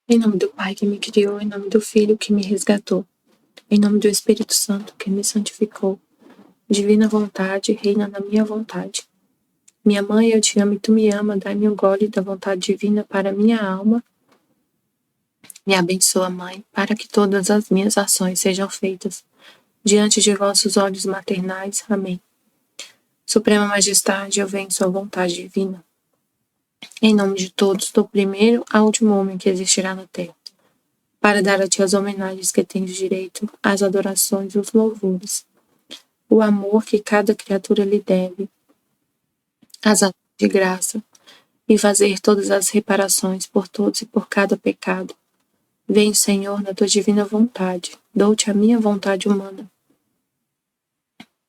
Em nome do Pai que me criou, em nome do Filho que me resgatou, em nome do Espírito Santo que me santificou. Divina vontade, reina na minha vontade. Minha mãe, eu te amo e tu me ama, dai-me um gole da vontade divina para minha alma. Me abençoa, Mãe, para que todas as minhas ações sejam feitas diante de vossos olhos maternais. Amém. Suprema Majestade, eu venho em sua vontade divina. Em nome de todos, do primeiro ao último homem que existirá na terra, para dar a ti as homenagens que tens direito, as adorações, os louvores, o amor que cada criatura lhe deve, as ações de graça, e fazer todas as reparações por todos e por cada pecado. Venho, Senhor, na tua divina vontade, dou-te a minha vontade humana.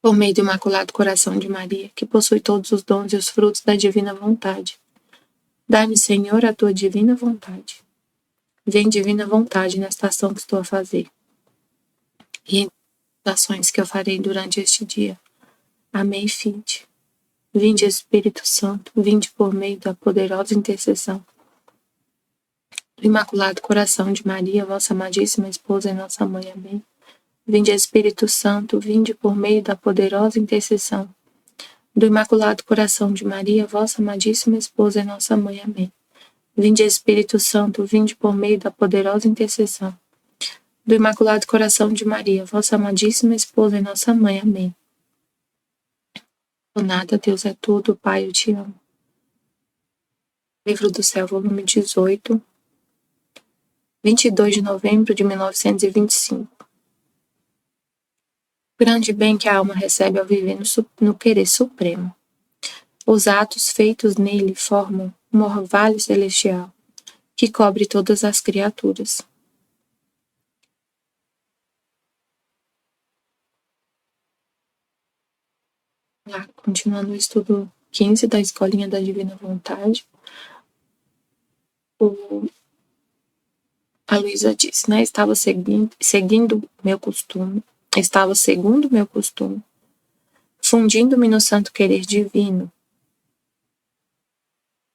Por meio do Imaculado Coração de Maria, que possui todos os dons e os frutos da divina vontade. Dá-me, Senhor, a tua divina vontade. Vem, divina vontade, nesta ação que estou a fazer. E em as ações que eu farei durante este dia. Amém, Fide. Vinde, Espírito Santo, vinde por meio da poderosa intercessão do Imaculado Coração de Maria, vossa amadíssima esposa e nossa mãe. Amém. Vinde, Espírito Santo, vinde por meio da poderosa intercessão do Imaculado Coração de Maria, vossa amadíssima esposa e nossa mãe. Amém. Vinde, Espírito Santo, vinde por meio da poderosa intercessão do Imaculado Coração de Maria, vossa amadíssima esposa e nossa mãe. Amém. Por nada, Deus é tudo, Pai, eu te amo. Livro do Céu, volume 18, 22 de novembro de 1925. Grande bem que a alma recebe ao viver no querer supremo. Os atos feitos nele formam um orvalho celestial que cobre todas as criaturas. Lá, continuando o estudo 15 da Escolinha da Divina Vontade, a Luísa diz, né? Estava segundo meu costume, fundindo-me no santo querer divino,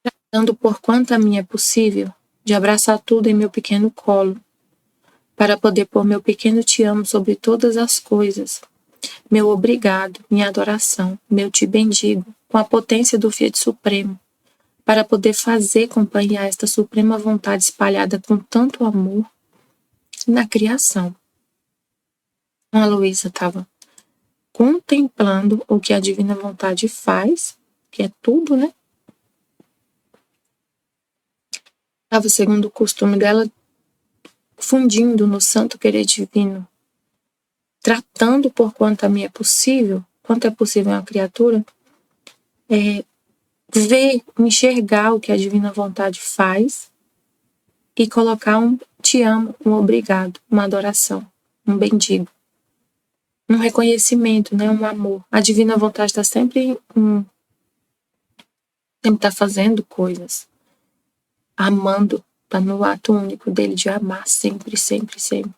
tratando por quanto a mim é possível de abraçar tudo em meu pequeno colo, para poder pôr meu pequeno te amo sobre todas as coisas, meu obrigado, minha adoração, meu te bendigo, com a potência do Fiat Supremo, para poder fazer companhia a esta suprema vontade espalhada com tanto amor na criação. A Luísa estava contemplando o que a divina vontade faz, que é tudo, né? Estava, segundo o costume dela, fundindo no santo querer divino, tratando por quanto a mim é possível, quanto é possível uma criatura, ver, enxergar o que a divina vontade faz e colocar um te amo, um obrigado, uma adoração, um bendigo, um reconhecimento, né, um amor. A divina vontade está sempre tá fazendo coisas, amando, está no ato único dele de amar sempre, sempre, sempre.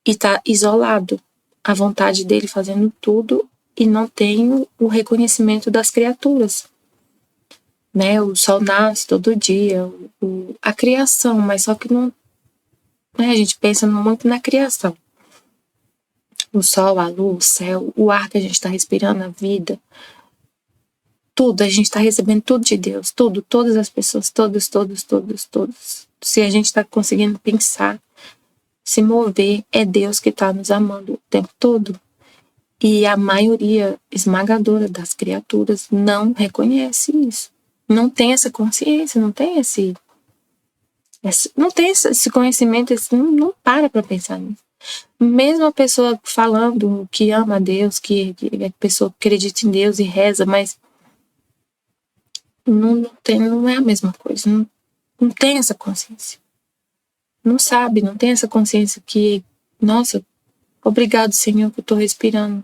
E está isolado, a vontade dele fazendo tudo e não tem o reconhecimento das criaturas. Né? O sol nasce todo dia, a criação, mas só que não. Né? A gente pensa muito na criação. O sol, a luz, o céu, o ar que a gente está respirando, a vida. Tudo, a gente está recebendo tudo de Deus, tudo, todas as pessoas, todos. Se a gente está conseguindo pensar, se mover, é Deus que está nos amando o tempo todo. E a maioria esmagadora das criaturas não reconhece isso. Não tem essa consciência, não tem esse conhecimento, não para pensar nisso. Mesmo a pessoa falando que ama a Deus, que a pessoa acredita em Deus e reza, mas não é a mesma coisa, não tem essa consciência. Não sabe, não tem essa consciência que, nossa, obrigado, Senhor, que eu tô respirando.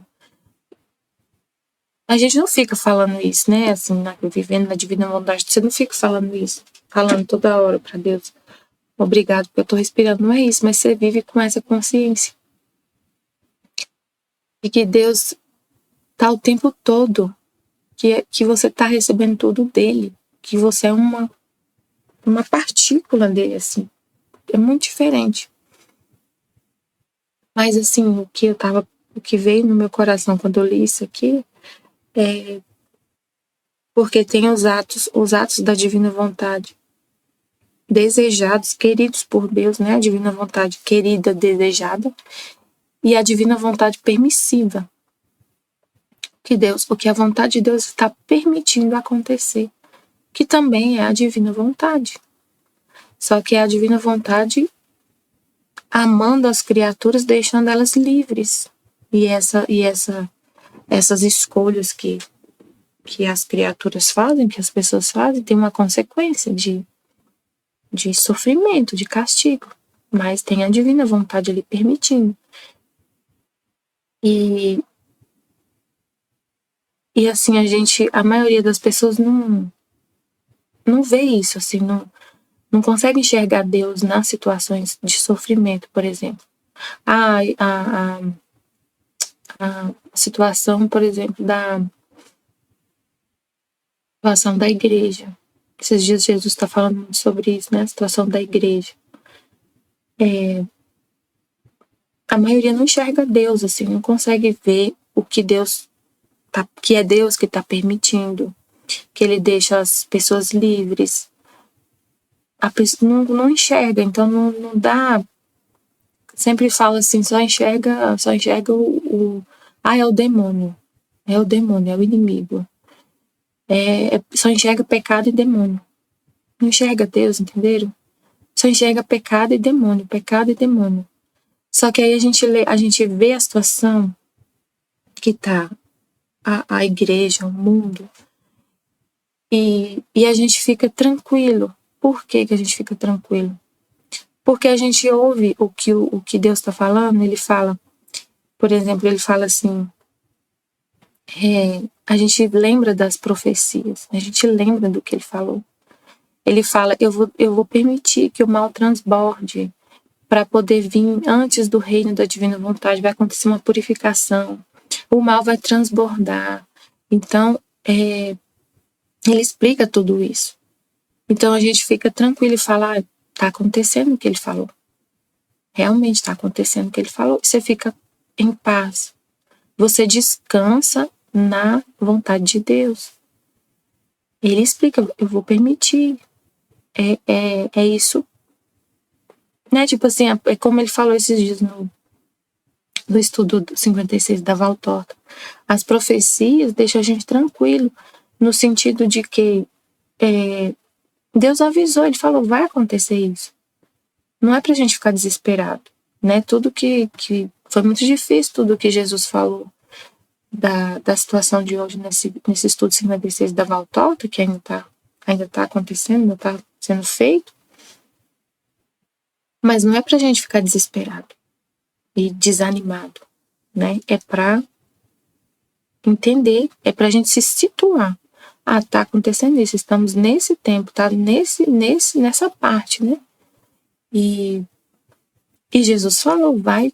A gente não fica falando isso, né? Assim, vivendo na divina vontade, você não fica falando isso, falando toda hora para Deus, obrigado porque eu tô respirando. Não é isso, mas você vive com essa consciência. E que Deus tá o tempo todo, que você tá recebendo tudo dele, que você é uma partícula dele, assim. é muito diferente. Mas assim, o que veio no meu coração quando eu li isso aqui é porque tem os atos da divina vontade desejados, queridos por Deus, né? A divina vontade querida, desejada, e a divina vontade permissiva, o que a vontade de Deus está permitindo acontecer, que também é a divina vontade. Só que é a divina vontade amando as criaturas, deixando elas livres. E essas escolhas que as criaturas fazem, que as pessoas fazem, tem uma consequência de sofrimento, de castigo. Mas tem a divina vontade ali permitindo. E assim, a maioria das pessoas não vê isso, assim, não consegue enxergar Deus nas situações de sofrimento, por exemplo. A situação, por exemplo, da situação da igreja. Esses dias Jesus está falando muito sobre isso, né? A situação da igreja. A maioria não enxerga Deus, assim, não consegue ver o que que é Deus que está permitindo, que Ele deixa as pessoas livres. A pessoa não enxerga, então não dá. Sempre fala assim, só enxerga é o demônio. É o demônio, é o inimigo. Só enxerga pecado e demônio. Não enxerga Deus, entenderam? Só enxerga pecado e demônio, pecado e demônio. Só que aí a gente vê a situação que tá a igreja, o mundo, e a gente fica tranquilo. Por que a gente fica tranquilo? Porque a gente ouve o que Deus está falando. Ele fala, por exemplo, ele fala assim, a gente lembra das profecias, a gente lembra do que ele falou. Ele fala, eu vou permitir que o mal transborde para poder vir antes do reino da divina vontade, vai acontecer uma purificação, o mal vai transbordar. Então, ele explica tudo isso. Então a gente fica tranquilo e fala, tá acontecendo o que ele falou. Realmente está acontecendo o que ele falou. Você fica em paz. Você descansa na vontade de Deus. Ele explica, eu vou permitir. É isso. Né? Tipo assim, é como ele falou esses dias no estudo 56 da Valtorta. As profecias deixam a gente tranquilo, no sentido de que Deus avisou, ele falou, vai acontecer isso. Não é pra gente ficar desesperado, né? Tudo que foi muito difícil, tudo que Jesus falou da situação de hoje nesse estudo 56 da Valtorta, que ainda tá acontecendo, ainda tá sendo feito. Mas não é pra gente ficar desesperado e desanimado, né? É pra entender, é pra gente se situar. Tá acontecendo isso, estamos nesse tempo, tá nessa parte, né? E Jesus falou, vai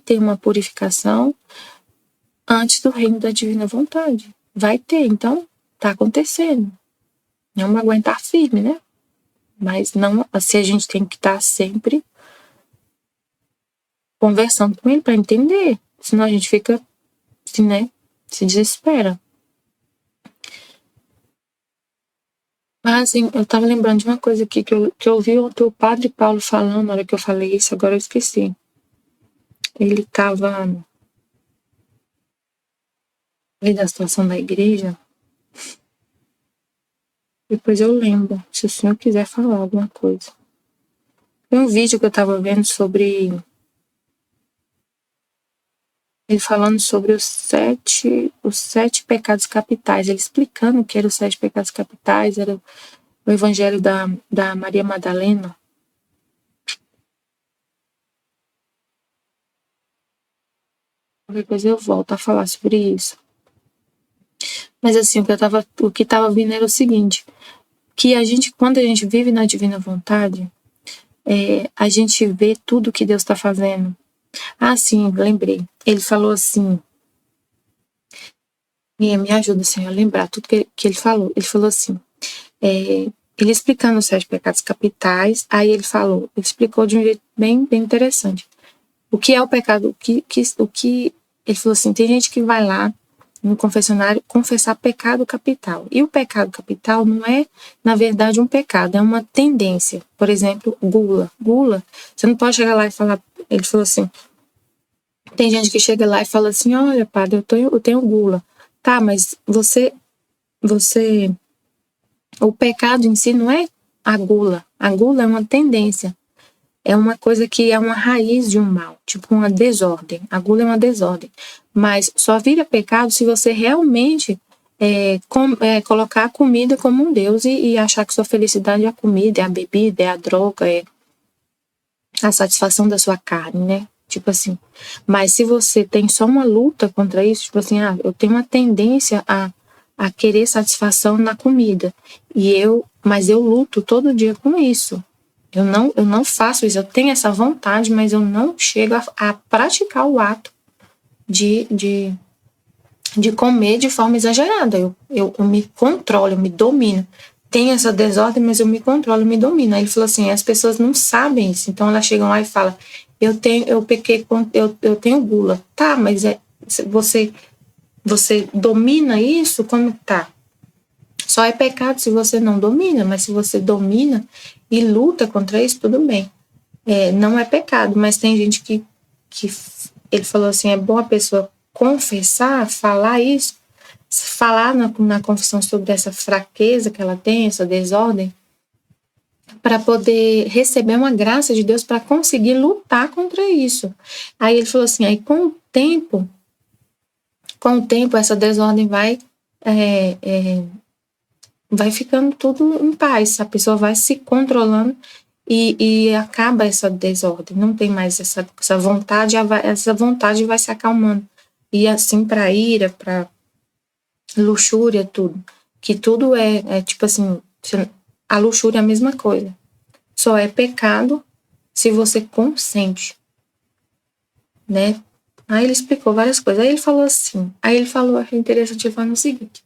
ter uma purificação antes do reino da divina vontade. Vai ter, então tá acontecendo. Vamos aguentar firme, né? Mas não, assim, a gente tem que estar sempre conversando com ele para entender. Senão a gente fica, assim, né? Se desespera. Mas, assim, eu tava lembrando de uma coisa aqui que eu ouvi o padre Paulo falando na hora que eu falei isso, agora eu esqueci. Ele tava da situação da igreja. Depois eu lembro, se o senhor quiser falar alguma coisa. Tem um vídeo que eu tava vendo sobre ele falando sobre os sete pecados capitais, ele explicando o que eram os 7 pecados capitais, era o evangelho da Maria Madalena. Depois eu volto a falar sobre isso. Mas assim, o que tava vindo era o seguinte, que quando a gente vive na divina vontade, a gente vê tudo que Deus está fazendo. Sim, lembrei. Ele falou assim, me ajuda, Senhor, a lembrar tudo que ele falou. Ele falou assim, ele explicando os 7 pecados capitais, aí ele explicou de um jeito bem interessante. O que é o pecado? O que ele falou assim, tem gente que vai lá no confessionário confessar pecado capital. E o pecado capital não é, na verdade, um pecado, é uma tendência. Por exemplo, gula. Gula, você não pode chegar lá e falar, ele falou assim, tem gente que chega lá e fala assim, olha, padre, eu tenho gula. Tá, mas o pecado em si não é a gula. A gula é uma tendência. É uma coisa que é uma raiz de um mal, tipo uma desordem. A gula é uma desordem. Mas só vira pecado se você realmente colocar a comida como um Deus e achar que sua felicidade é a comida, é a bebida, é a droga, é a satisfação da sua carne, né? Tipo assim. Mas se você tem só uma luta contra isso, tipo assim, eu tenho uma tendência a querer satisfação na comida. Mas eu luto todo dia com isso. Eu não faço isso, eu tenho essa vontade, mas eu não chego a praticar o ato de comer de forma exagerada. Eu me controlo, eu me domino. Tenho essa desordem, mas eu me controlo, eu me domino. Aí ele falou assim, as pessoas não sabem isso, então elas chegam lá e falam, eu tenho gula. Tá, mas você domina isso? Como tá? Só é pecado se você não domina, mas se você domina e luta contra isso, tudo bem. Não é pecado, mas tem gente que ele falou assim, é bom a pessoa confessar, falar isso, falar na confissão sobre essa fraqueza que ela tem, essa desordem, para poder receber uma graça de Deus para conseguir lutar contra isso. Aí ele falou assim, aí com o tempo essa desordem vai ficando tudo em paz, a pessoa vai se controlando e acaba essa desordem, não tem mais essa vontade, essa vontade vai se acalmando. E assim para ira, para luxúria, tudo. Que tudo é tipo assim, a luxúria é a mesma coisa. Só é pecado se você consente, né? Aí ele explicou várias coisas. Aí ele falou assim, achei interessante, ele falou o seguinte,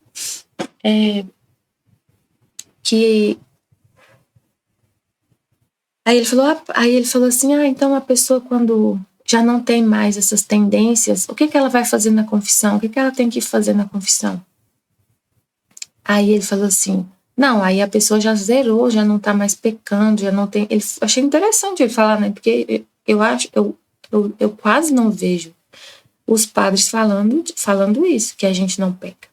que aí ele falou assim, então a pessoa quando já não tem mais essas tendências, o que ela vai fazer na confissão? O que ela tem que fazer na confissão? Aí ele falou assim, não, aí a pessoa já zerou, já não tá mais pecando, já não tem... achei interessante ele falar, né? Porque eu quase não vejo os padres falando isso, que a gente não peca.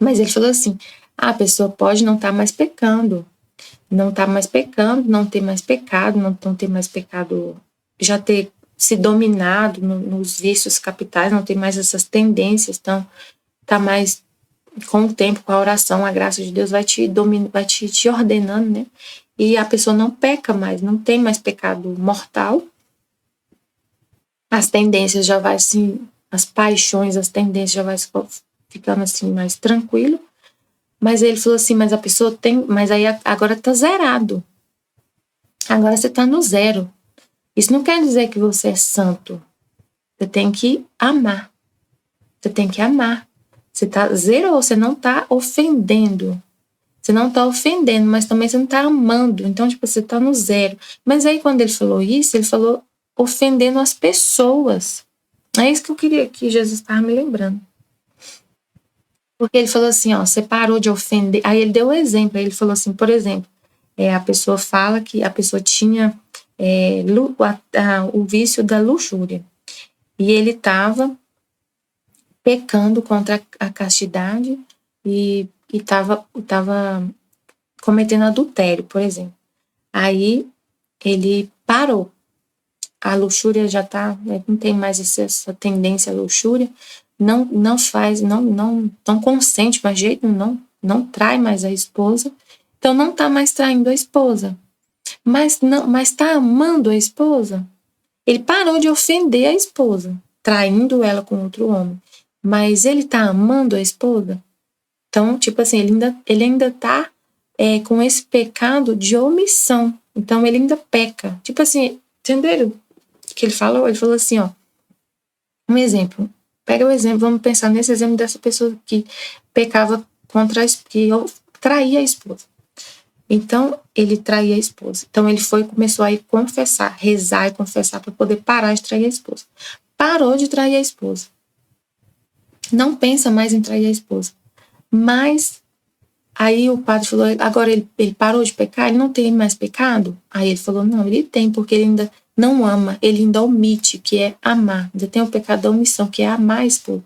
Mas ele falou assim, a pessoa pode não estar mais pecando, não ter mais pecado, não ter mais pecado, já ter se dominado nos vícios capitais, não ter mais essas tendências, então tá mais com o tempo, com a oração, a graça de Deus vai te ordenando, né? E a pessoa não peca mais, não tem mais pecado mortal, as tendências já vai assim, as paixões, as tendências já vai ficando assim mais tranquilo. Mas ele falou assim, mas a pessoa tem, mas aí agora tá zerado. Agora você tá no zero. Isso não quer dizer que você é santo. Você tem que amar. Você tem que amar. Você zerou, você não tá ofendendo. Você não tá ofendendo, mas também você não tá amando. Então, tipo, você tá no zero. Mas aí quando ele falou isso, ele falou ofendendo as pessoas. É isso que eu queria que Jesus estava me lembrando. Porque ele falou assim, você parou de ofender. Aí ele deu um exemplo, aí ele falou assim, por exemplo, a pessoa fala que a pessoa tinha o vício da luxúria. E ele estava pecando contra a castidade e estava cometendo adultério, por exemplo. Aí ele parou. A luxúria já não tem mais essa tendência à luxúria, não consente mais jeito, não trai mais a esposa, então não está mais traindo a esposa, mas está amando a esposa. Ele parou de ofender a esposa, traindo ela com outro homem, mas ele está amando a esposa. Então, tipo assim, ele ainda está com esse pecado de omissão, então ele ainda peca. Tipo assim, entenderam? Que ele falou assim, um exemplo, pega o exemplo, vamos pensar nesse exemplo dessa pessoa que pecava que traía a esposa. Então, ele traía a esposa. Então, ele começou a ir confessar, rezar e confessar para poder parar de trair a esposa. Parou de trair a esposa. Não pensa mais em trair a esposa. Mas, aí o padre falou, agora ele parou de pecar? Ele não tem mais pecado? Aí ele falou, não, ele tem, porque ele ainda não ama, ele ainda omite, que é amar. Ainda tem o pecado da omissão, que é amar a esposa.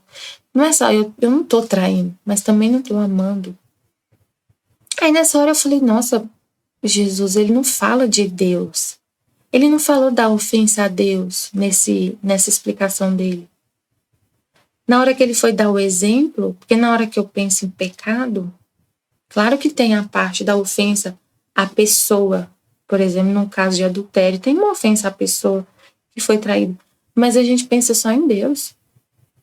Não é só, eu não tô traindo, mas também não tô amando. Aí nessa hora eu falei, nossa, Jesus, ele não fala de Deus. Ele não falou da ofensa a Deus nessa explicação dele. Na hora que ele foi dar o exemplo, porque na hora que eu penso em pecado, claro que tem a parte da ofensa à pessoa. Por exemplo, no caso de adultério, tem uma ofensa à pessoa que foi traída. Mas a gente pensa só em Deus.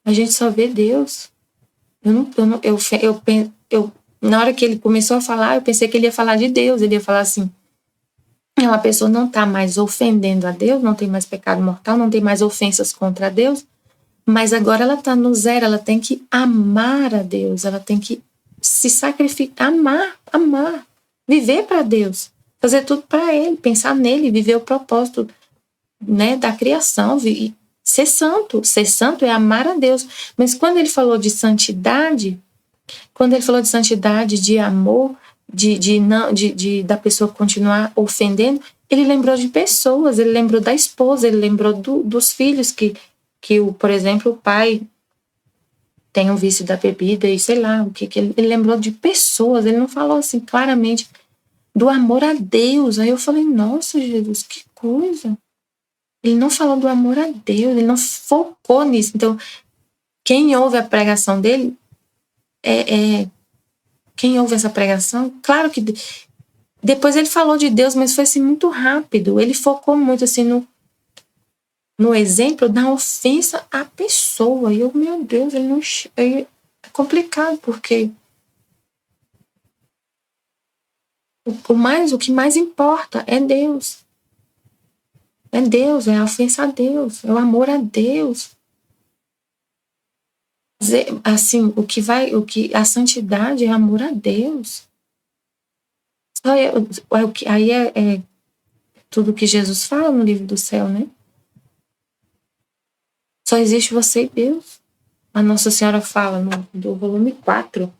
A gente só vê Deus. Na hora que ele começou a falar, eu pensei que ele ia falar de Deus. Ele ia falar assim, uma pessoa não está mais ofendendo a Deus, não tem mais pecado mortal, não tem mais ofensas contra Deus, mas agora ela está no zero, ela tem que amar a Deus, ela tem que se sacrificar, amar, viver para Deus, fazer tudo para Ele, pensar nele, viver o propósito, né, da criação, ser santo. Ser santo é amar a Deus. Mas quando ele falou de santidade, de amor, da pessoa continuar ofendendo, ele lembrou de pessoas, ele lembrou da esposa, ele lembrou dos filhos que por exemplo, o pai tem um vício da bebida e sei lá, ele lembrou de pessoas, ele não falou assim claramente do amor a Deus. Aí eu falei, nossa, Jesus, que coisa. Ele não falou do amor a Deus, ele não focou nisso. Então, quem ouve a pregação dele quem ouve essa pregação, claro que depois ele falou de Deus, mas foi assim muito rápido. Ele focou muito assim no exemplo da ofensa à pessoa. E eu, meu Deus, ele não é complicado, porque o que mais importa é Deus. É Deus, é a ofensa a Deus, é o amor a Deus. Assim, a santidade é amor a Deus. Aí é tudo que Jesus fala no livro do céu, né? Só existe você e Deus. A Nossa Senhora fala do volume 4,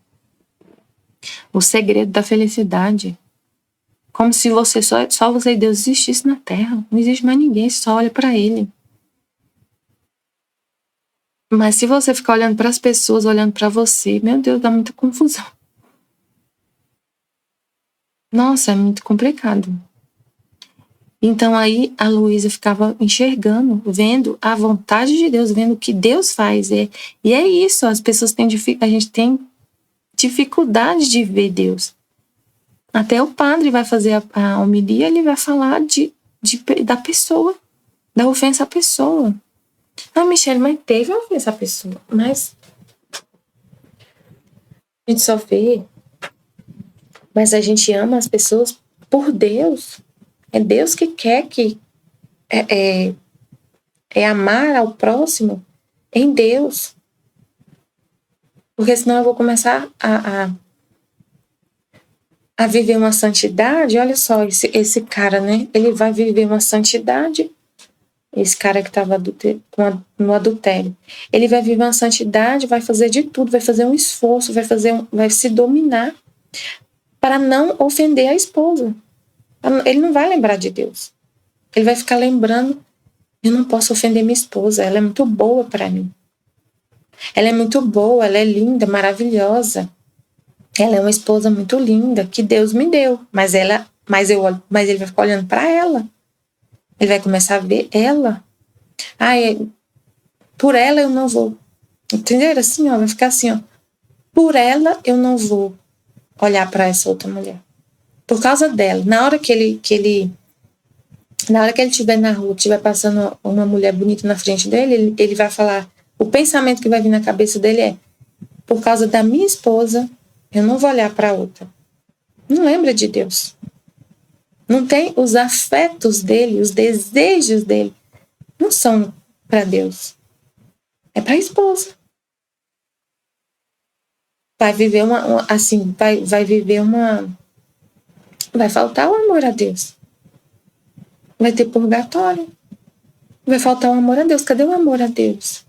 o segredo da felicidade. Como se só você e Deus existisse na Terra. Não existe mais ninguém, só olha para Ele. Mas se você ficar olhando para as pessoas, olhando para você, meu Deus, dá muita confusão. Nossa, é muito complicado. Então aí a Luísa ficava enxergando, vendo a vontade de Deus, vendo o que Deus faz. E é isso, a gente tem dificuldade de ver Deus. Até o padre vai fazer a homilia, ele vai falar da pessoa, da ofensa à pessoa. Ah, Michele, mas teve ofensa à pessoa, mas a gente só vê, mas a gente ama as pessoas por Deus. É Deus que quer que amar ao próximo em Deus. Porque senão eu vou começar a viver uma santidade. Olha só, esse cara, né? Ele vai viver uma santidade. Esse cara que estava no adultério. Ele vai viver uma santidade, vai fazer de tudo, vai fazer um esforço, vai se dominar para não ofender a esposa. Ele não vai lembrar de Deus. Ele vai ficar lembrando, eu não posso ofender minha esposa, ela é muito boa para mim. Ela é muito boa, ela é linda, maravilhosa. Ela é uma esposa muito linda que Deus me deu, mas ele vai ficar olhando para ela. Ele vai começar a ver ela. Por ela eu não vou. Entenderam? Assim, ó, vai ficar assim, ó. Por ela eu não vou olhar para essa outra mulher. Por causa dela. Na hora que ele estiver na rua, estiver passando uma mulher bonita na frente dele, ele vai falar, o pensamento que vai vir na cabeça dele é, por causa da minha esposa, eu não vou olhar para outra. Não lembra de Deus. Não tem os afetos dele, os desejos dele. Não são para Deus. É para a esposa. Vai viver vai viver vai faltar o amor a Deus. Vai ter purgatório. Vai faltar o amor a Deus. Cadê o amor a Deus?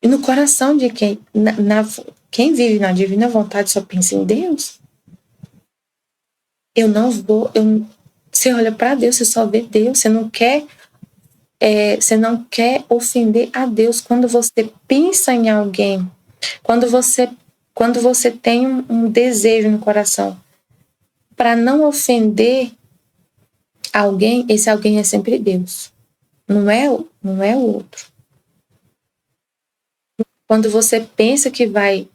E no coração de quem quem vive na divina vontade só pensa em Deus. Você olha para Deus, você só vê Deus. Você não quer ofender a Deus. Quando você pensa em alguém, quando você tem um desejo no coração para não ofender alguém, esse alguém é sempre Deus. Não é o outro. Quando você pensa que vai,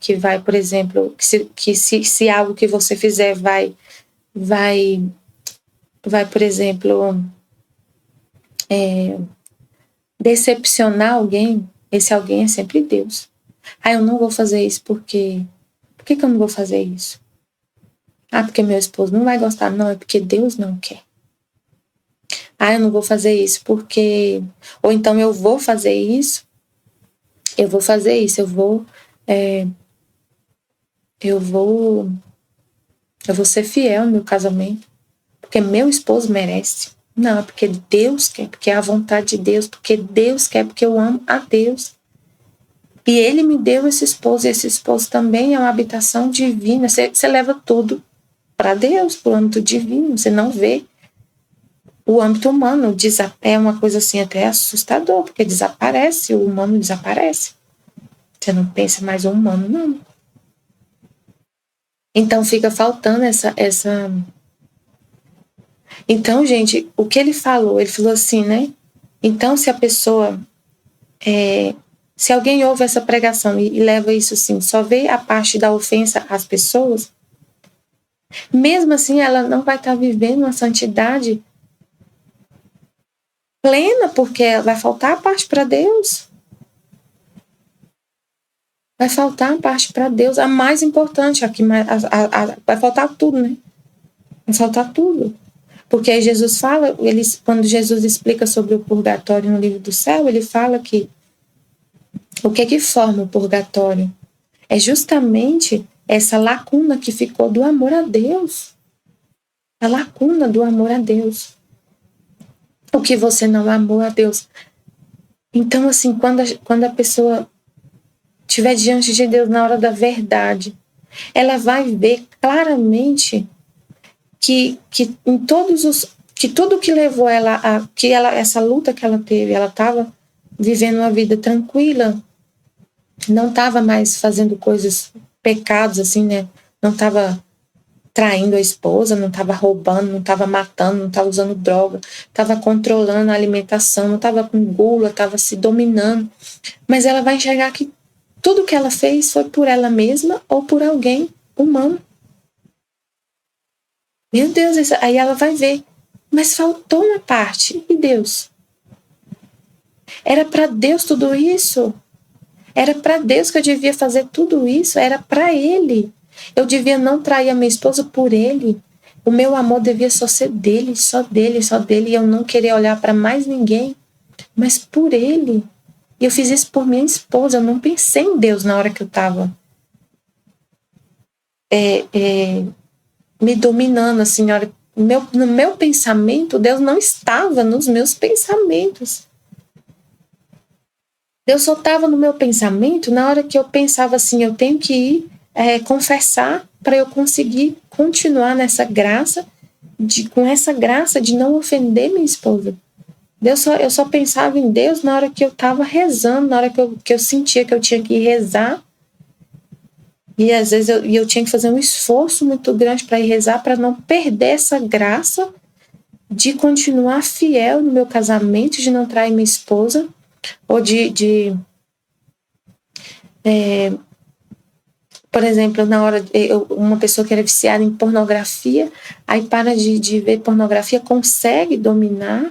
por exemplo, se algo que você fizer vai, por exemplo, decepcionar alguém, esse alguém é sempre Deus. Eu não vou fazer isso porque... Por que eu não vou fazer isso? Porque meu esposo não vai gostar. Não, é porque Deus não quer. Eu não vou fazer isso porque... Ou então eu vou fazer isso. Eu vou ser fiel no meu casamento. Porque meu esposo merece. Não, é porque Deus quer, porque é a vontade de Deus, porque Deus quer, porque eu amo a Deus. E Ele me deu esse esposo, e esse esposo também é uma habitação divina. Você leva tudo para Deus, para o âmbito divino. Você não vê o âmbito humano. É uma coisa assim até assustador, porque desaparece, o humano desaparece. Você não pensa mais o humano, não. Então fica faltando essa... Então, gente, o que ele falou assim, né? Então, se a pessoa... se alguém ouve essa pregação e leva isso assim, só vê a parte da ofensa às pessoas, mesmo assim ela não vai estar vivendo uma santidade plena, porque vai faltar a parte para Deus. Vai faltar a parte para Deus, a mais importante, vai faltar tudo, né? Vai faltar tudo. Porque aí Jesus fala, quando Jesus explica sobre o purgatório no livro do céu, ele fala que o que forma o purgatório? É justamente essa lacuna que ficou do amor a Deus. A lacuna do amor a Deus. O que você não amou a Deus. Então, assim, quando a pessoa estiver diante de Deus na hora da verdade, ela vai ver claramente que em que tudo que levou ela essa luta que ela teve, ela estava vivendo uma vida tranquila, não estava mais fazendo pecados assim, né? Não estava traindo a esposa, não estava roubando, não estava matando, não estava usando droga, estava controlando a alimentação, não estava com gula, estava se dominando. Mas ela vai enxergar que tudo que ela fez foi por ela mesma ou por alguém humano. Meu Deus, aí ela vai ver. Mas faltou uma parte. E Deus? Era para Deus tudo isso? Era para Deus que eu devia fazer tudo isso? Era para Ele. Eu devia não trair a minha esposa por Ele. O meu amor devia só ser dele, só dele, só dele. E eu não queria olhar para mais ninguém, mas por Ele. E eu fiz isso por minha esposa. Eu não pensei em Deus na hora que eu estava me dominando, assim, no meu pensamento, Deus não estava nos meus pensamentos. Deus só estava no meu pensamento na hora que eu pensava assim, eu tenho que ir confessar para eu conseguir continuar nessa graça, com essa graça de não ofender minha esposa. Eu só pensava em Deus na hora que eu estava rezando, na hora que eu sentia que eu tinha que rezar. E às vezes eu tinha que fazer um esforço muito grande para ir rezar, para não perder essa graça de continuar fiel no meu casamento, de não trair minha esposa, ou por exemplo, na hora uma pessoa que era viciada em pornografia, aí para de ver pornografia, consegue dominar,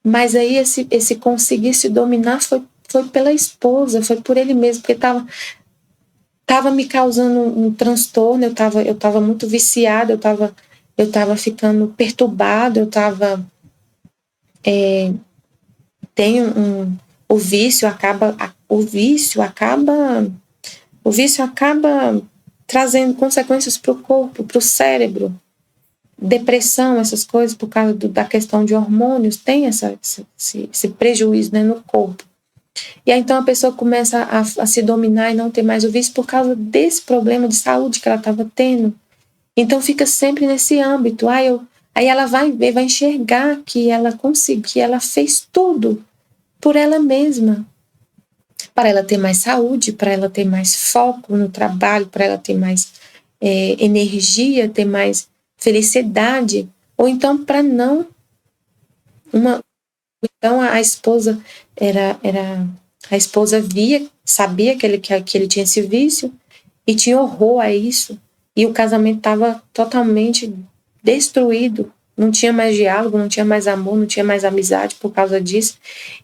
mas aí esse conseguir se dominar foi pela esposa, foi por ele mesmo, porque estava me causando um transtorno, eu tava muito viciada, eu tava ficando perturbada, o vício acaba trazendo consequências para o corpo, para o cérebro. Depressão, essas coisas, por causa da questão de hormônios, tem esse prejuízo, né, no corpo. E aí então a pessoa começa a se dominar e não ter mais o vício por causa desse problema de saúde que ela estava tendo. Então fica sempre nesse âmbito. Aí ela vai ver, vai enxergar que ela conseguiu, que ela fez tudo por ela mesma. Para ela ter mais saúde, para ela ter mais foco no trabalho, para ela ter mais energia, ter mais felicidade. Ou então para não... Então a esposa a esposa sabia que ele tinha esse vício e tinha horror a isso. E o casamento estava totalmente destruído. Não tinha mais diálogo, não tinha mais amor, não tinha mais amizade por causa disso.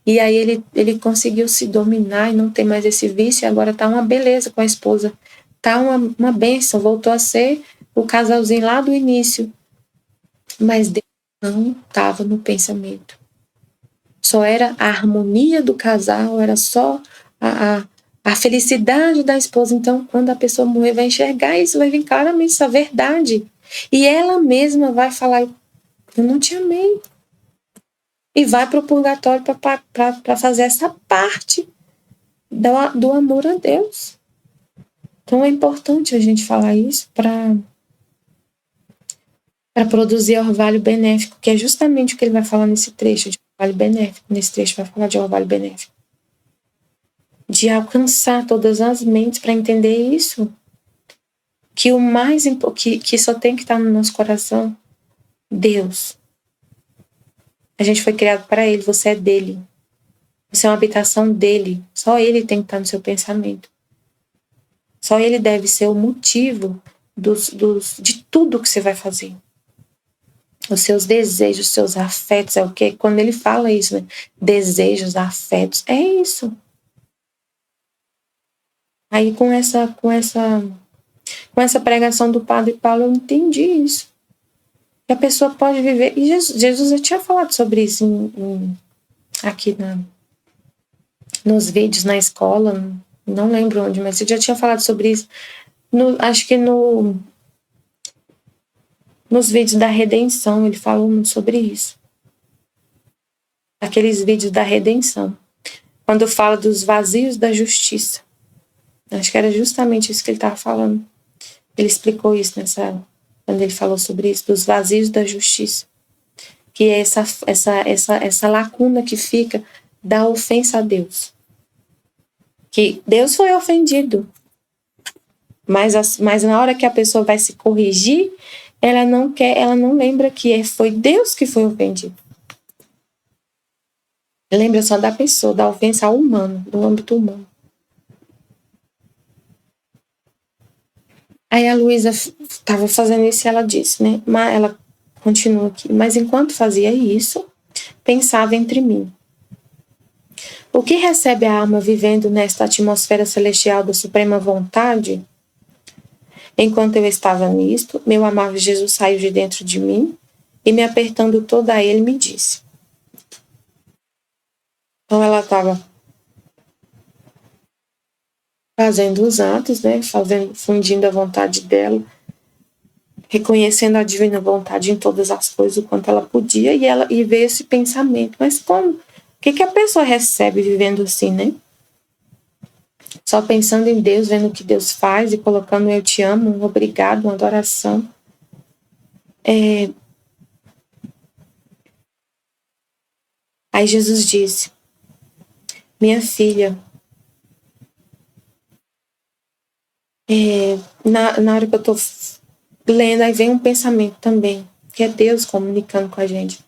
E aí ele conseguiu se dominar e não ter mais esse vício. E agora tá uma beleza com a esposa. Tá uma bênção. Voltou a ser o casalzinho lá do início. Mas Deus não estava no pensamento. Só era a harmonia do casal, era só a felicidade da esposa. Então, quando a pessoa morrer, vai enxergar isso, vai vir claramente essa verdade. E ela mesma vai falar: eu não te amei. E vai para o purgatório para fazer essa parte do amor a Deus. Então, é importante a gente falar isso para produzir orvalho benéfico, que é justamente o que ele vai falar nesse trecho de orvalho benéfico. Nesse trecho vai falar de orvalho benéfico. De alcançar todas as mentes para entender isso. Que o mais que só tem que estar no nosso coração, Deus. A gente foi criado para Ele, você é dele. Você é uma habitação dele. Só Ele tem que estar no seu pensamento. Só Ele deve ser o motivo de tudo que você vai fazer. Os seus desejos, os seus afetos, é o que? Quando ele fala isso, né? Desejos, afetos, é isso. Aí com essa pregação do Padre Paulo, eu entendi isso. Que a pessoa pode viver. E Jesus já tinha falado sobre isso aqui nos vídeos, na escola, não lembro onde, mas ele já tinha falado sobre isso. Acho que nos vídeos da redenção, ele falou muito sobre isso. Aqueles vídeos da redenção. Quando fala dos vazios da justiça. Acho que era justamente isso que ele estava falando. Ele explicou isso quando ele falou sobre isso, dos vazios da justiça. Que é essa lacuna que fica da ofensa a Deus. Que Deus foi ofendido. Mas na hora que a pessoa vai se corrigir, ela não lembra que foi Deus que foi ofendido. Lembra só da pessoa, da ofensa ao humano, do âmbito humano. Aí a Luísa estava fazendo isso e ela disse, né? Mas ela continua aqui. Mas enquanto fazia isso, pensava entre mim. O que recebe a alma vivendo nesta atmosfera celestial da suprema vontade? Enquanto eu estava nisto, meu amável Jesus saiu de dentro de mim e, me apertando toda a ele, me disse. Então ela estava fazendo os atos, né? Fundindo a vontade dela, reconhecendo a divina vontade em todas as coisas, o quanto ela podia, e veio esse pensamento. Mas como? O que a pessoa recebe vivendo assim, né? Só pensando em Deus, vendo o que Deus faz e colocando eu te amo, um obrigado, uma adoração. Aí Jesus disse, minha filha, na hora que eu estou lendo, aí vem um pensamento também, que é Deus comunicando com a gente.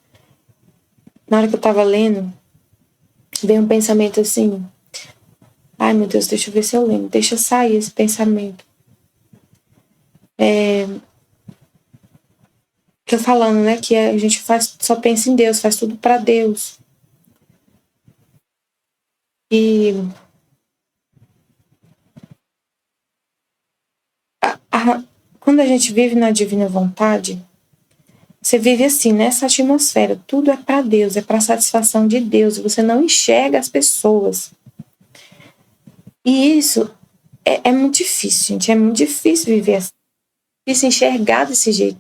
Na hora que eu estava lendo, veio um pensamento assim, ai meu Deus, deixa eu ver se eu lembro, deixa sair esse pensamento. Que eu falando, né, que a gente só pensa em Deus, faz tudo para Deus. E quando a gente vive na divina vontade, você vive assim, nessa atmosfera, tudo é para Deus, é para satisfação de Deus, você não enxerga as pessoas. E isso é muito difícil, gente. É muito difícil viver assim. É difícil enxergar desse jeito.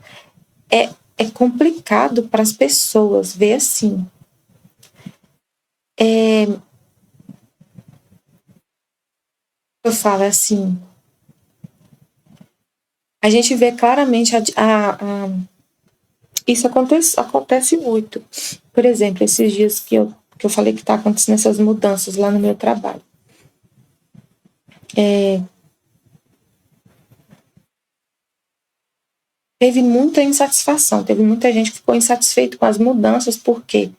É complicado para as pessoas ver assim. Eu falo assim, a gente vê claramente isso acontece muito. Por exemplo, esses dias que eu falei que está acontecendo essas mudanças lá no meu trabalho. Teve muita insatisfação, teve muita gente que ficou insatisfeita com as mudanças, porque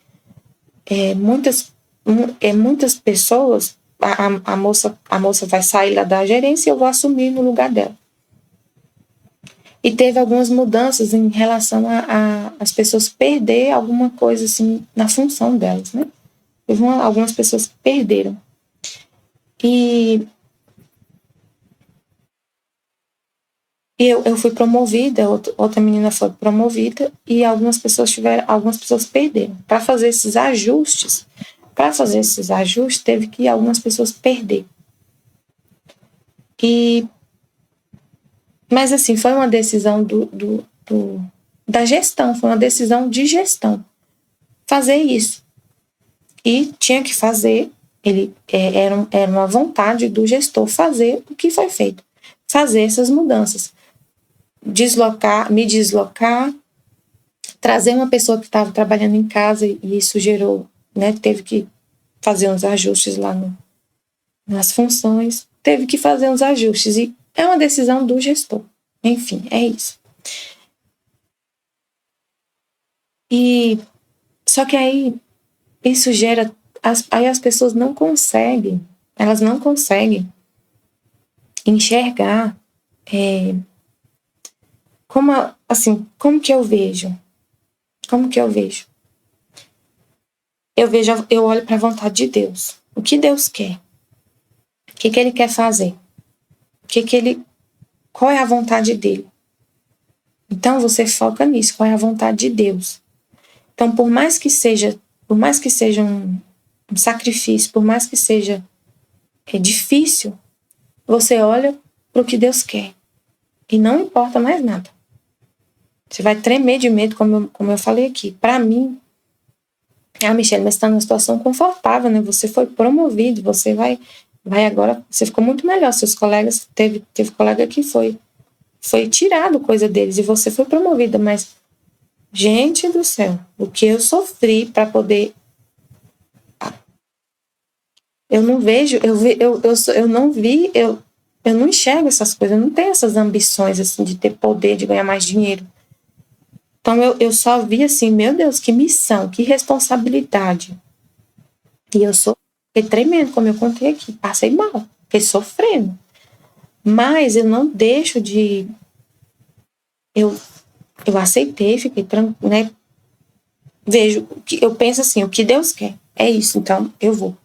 muitas pessoas, a moça vai sair lá da gerência e eu vou assumir no lugar dela. E teve algumas mudanças em relação a as pessoas perder alguma coisa assim na função delas, né? Teve algumas pessoas que perderam. E eu fui promovida, outra menina foi promovida e algumas pessoas perderam. Para fazer esses ajustes, teve que algumas pessoas perder. Mas assim, foi uma decisão da gestão, foi uma decisão de gestão fazer isso. E tinha que fazer, era uma vontade do gestor fazer o que foi feito, fazer essas mudanças. Me deslocar, trazer uma pessoa que estava trabalhando em casa e isso gerou, né, teve que fazer uns ajustes lá nas funções, teve que fazer uns ajustes e é uma decisão do gestor. Enfim, é isso. E só que aí isso gera, aí as pessoas elas não conseguem enxergar como que eu vejo? Como que eu vejo? Eu olho para a vontade de Deus. O que Deus quer? O que Ele quer fazer? Qual é a vontade dele? Então você foca nisso, qual é a vontade de Deus? Então, por mais que seja um sacrifício, por mais que seja difícil, você olha para o que Deus quer e não importa mais nada. Você vai tremer de medo, como eu falei aqui. Para mim, Michelle, mas está numa situação confortável, né? Você foi promovido, você vai agora, você ficou muito melhor. Seus colegas, teve colega que foi tirado coisa deles e você foi promovida, mas, gente do céu, o que eu sofri para poder. Eu não vejo, eu não enxergo essas coisas, eu não tenho essas ambições assim de ter poder, de ganhar mais dinheiro. Então eu só vi assim, meu Deus, que missão, que responsabilidade. E eu fiquei tremendo, como eu contei aqui, passei mal, fiquei sofrendo. Mas eu não deixo de. Eu aceitei, fiquei tranquila, né? Vejo, eu penso assim, o que Deus quer, é isso, então eu vou.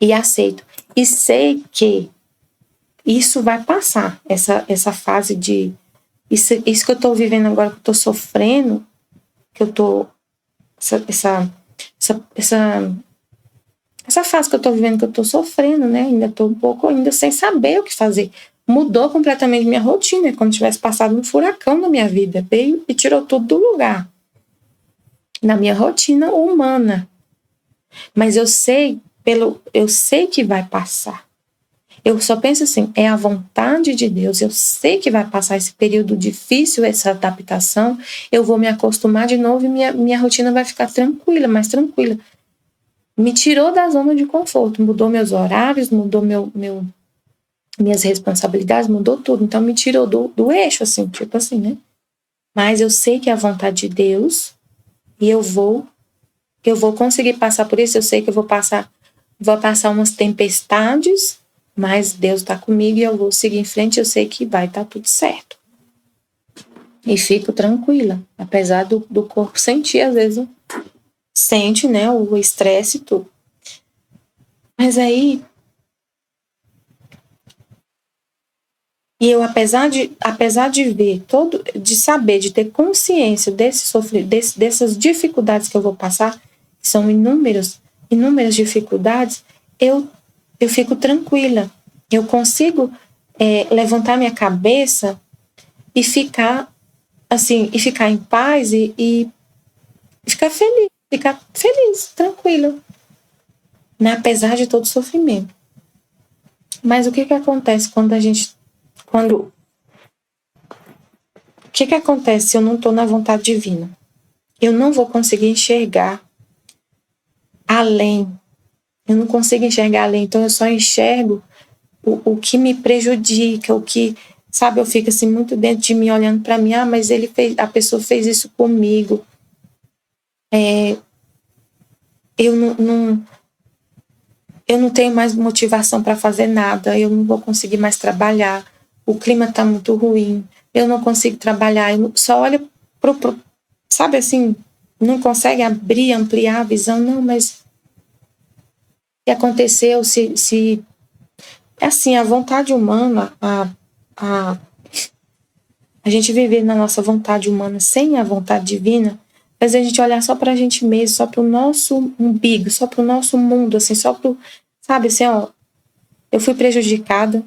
E aceito. E sei que isso vai passar, essa fase de. Isso que eu tô vivendo agora, que eu tô sofrendo, que eu tô. Essa fase que eu tô vivendo, que eu tô sofrendo, né? Ainda tô um pouco sem saber o que fazer. Mudou completamente minha rotina, é como se tivesse passado um furacão na minha vida. Veio e tirou tudo do lugar. Na minha rotina humana. Mas eu sei que vai passar. Eu só penso assim, é a vontade de Deus. Eu sei que vai passar esse período difícil, essa adaptação. Eu vou me acostumar de novo e minha rotina vai ficar tranquila, mais tranquila. Me tirou da zona de conforto, mudou meus horários, mudou minhas responsabilidades, mudou tudo. Então me tirou do eixo, assim, tipo assim, né? Mas eu sei que é a vontade de Deus e eu vou conseguir passar por isso. Eu sei que eu vou passar umas tempestades, mas Deus está comigo e eu vou seguir em frente. Eu sei que vai estar tudo certo. E fico tranquila, apesar do corpo sentir, às vezes, sente, né, o estresse e tudo. Mas aí, e eu, apesar de ver de saber, de ter consciência dessas dificuldades que eu vou passar, que são inúmeras dificuldades, eu fico tranquila. Eu consigo levantar minha cabeça e ficar assim, e ficar em paz e ficar feliz, tranquila, né? Apesar de todo o sofrimento. Mas o que acontece o que acontece se eu não estou na vontade divina? Eu não vou conseguir enxergar além. Eu não consigo enxergar além, então eu só enxergo o que me prejudica, o que, sabe, eu fico assim muito dentro de mim olhando para mim, mas a pessoa fez isso comigo. Eu não tenho mais motivação para fazer nada, eu não vou conseguir mais trabalhar, o clima está muito ruim, eu não consigo trabalhar, só olha sabe assim, não consegue ampliar a visão, não, mas o que aconteceu, se é assim, a vontade humana, a gente viver na nossa vontade humana sem a vontade divina, faz a gente olhar só pra gente mesmo, só pro nosso umbigo, só pro nosso mundo, assim, só pro, sabe, assim, ó, eu fui prejudicada,